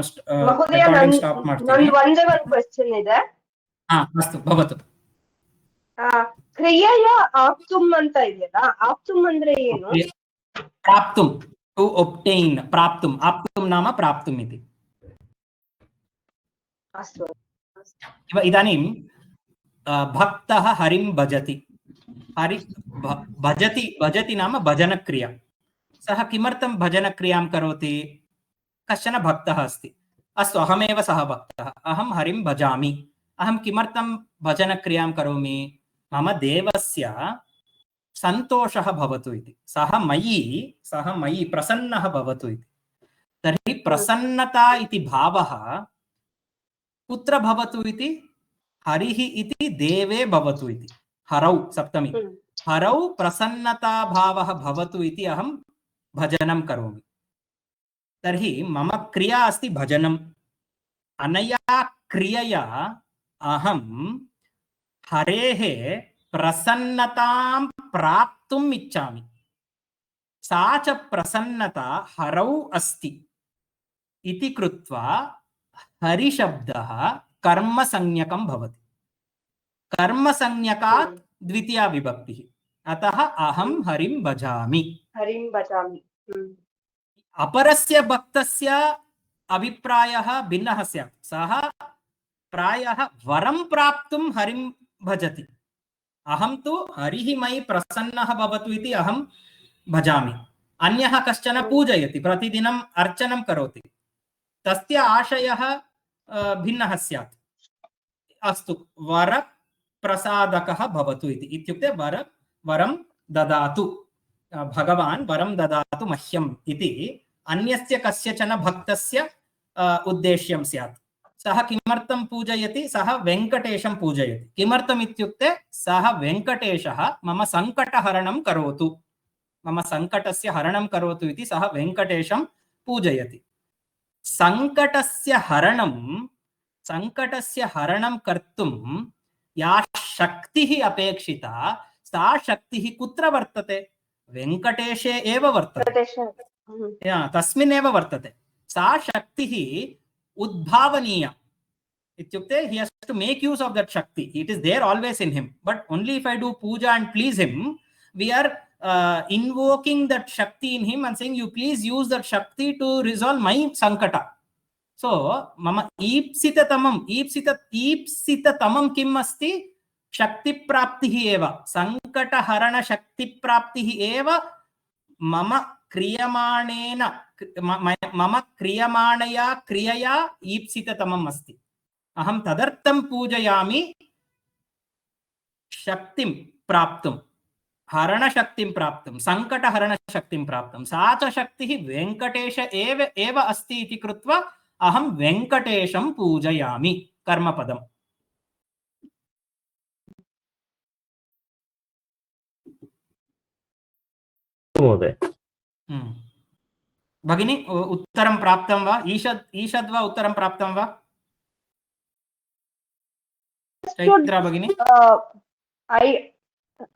ಸ್ಟಾಪ್ ಮಾಡ್ತೀನಿ ಒಂದೇ ಒಂದು ಕ್ವೆಶ್ಚನ್ ಇದೆ ಅಸ್ತು ಭವತು ಕ್ರಿಯೆಯ ಆಪ್ತುಂ ಅಂತ ಇದೆಯಲ್ಲ ಆಪ್ತುಂ ಅಂದ್ರೆ ಏನು ಪ್ರಾಪ್ತುಂ ಟು ಒಬ್ಟೈನ್ ಪ್ರಾಪ್ತುಂ ಆಪ್ತುಂ ನಾಮ ಪ್ರಾಪ್ತುಂ ಇತಿ अस्तु इदानीं भक्तः हरिं भजति हरि भजति भजति नाम भजनक्रिया सः किमर्थं भजनक्रियां करोति कश्चन भक्तः अस्ति अस्तु अहमेव सः भक्तः अहं हरिं भजामि अहं किमर्थं भजनक्रियां करोमि मम देवस्य सन्तोषः भवतु इति सः मयि प्रसन्नः भवतु इति तर्हि प्रसन्नता इति भावः कुत्र भवतु इति हरिः इति देवे भवतु इति हरौ सप्तमी हरौ प्रसन्नता भावः भवतु इति अहं भजनं करोमि तर्हि मम क्रिया अस्ति भजनम् अनया क्रियया अहं हरेः प्रसन्नतां प्राप्तुम् इच्छामि सा च प्रसन्नता हरौ अस्ति इति कृत्वा हरिशब्दः कर्मसंज्ञकं भवति कर्मसंज्ञकात् द्वितीया विभक्तिः अतः अहं हरिं भजामि अपरस्य भक्तस्य अभिप्रायः भिन्नः स्यात् सः प्रायः वरं प्राप्तुं हरिं भजति अहं तु हरिः मयि प्रसन्नः भवतु इति अहं भजामि अन्यः कश्चन पूजयति प्रतिदिनम् अर्चनं करोति तस्य आशयः भिन्नः स्यात् अस्तु वर प्रसादकः भवतु इति इत्युक्ते वरं ददातु भगवान् वरं ददातु मह्यम् इति अन्यस्य कस्यचन भक्तस्य उद्देश्यं स्यात् सः किमर्थं पूजयति सः वेङ्कटेशं पूजयति किमर्थम् इत्युक्ते सः वेङ्कटेशः मम सङ्कटहरणं करोतु मम सङ्कटस्य हरणं करोतु इति सः वेङ्कटेशं पूजयति संकटस्य हरणं कर्तुं या शक्तिः अपेक्षिता सा शक्तिः कुत्र वर्तते वेङ्कटेशे एव वर्तते तस्मिन् एव वर्तते सा शक्तिः उद्भावनीया इत्युक्ते he has to make use of that shakti it is there always in him but only if I do puja and please him we are invoking that shakti in him and saying you please use that shakti to resolve my sankata so mama ईप्सिततमं किम् अस्ति शक्ति प्राप्तिः एव संकट हरण शक्ति प्राप्तिः एव मम क्रियमाणेन मम क्रियमाणया क्रियया ईप्सिततमम् अस्ति। अहं तदर्थं पूजयामि शक्तिं प्राप्तुं, हरणशक्तिं प्राप्तुं, सङ्कटहरणशक्तिं प्राप्तुं। सा च शक्तिः वेङ्कटेश एव अस्ति इति कृत्वा अहं वेङ्कटेशं पूजयामि। कर्मपदम्। महोदय भगिनी उत्तरं प्राप्तं वा? ईषद् वा उत्तरं प्राप्तं वा? चैत्रा भगिनी? I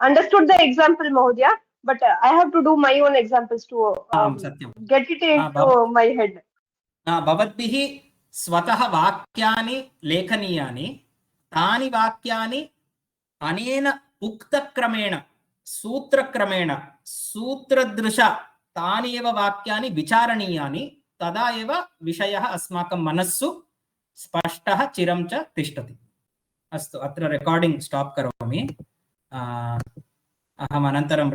understood the example, Mahodaya, but I have to do my own examples to get it into my head. भवद्भिः स्वतः वाक्यानि लेखनीयानि, तानि वाक्यानि अनेन उक्तक्रमेण, सूत्रक्रमेण, सूत्रदृशा तानि एव वाक्यानि विचारणीयानि। तदा एव विषयः अस्माकं मनस्सु स्पष्टः चिरं च तिष्ठति। अस्तु, अत्र रेकार्डिंग स्टॉप करोमि। अहम् अनन्तरं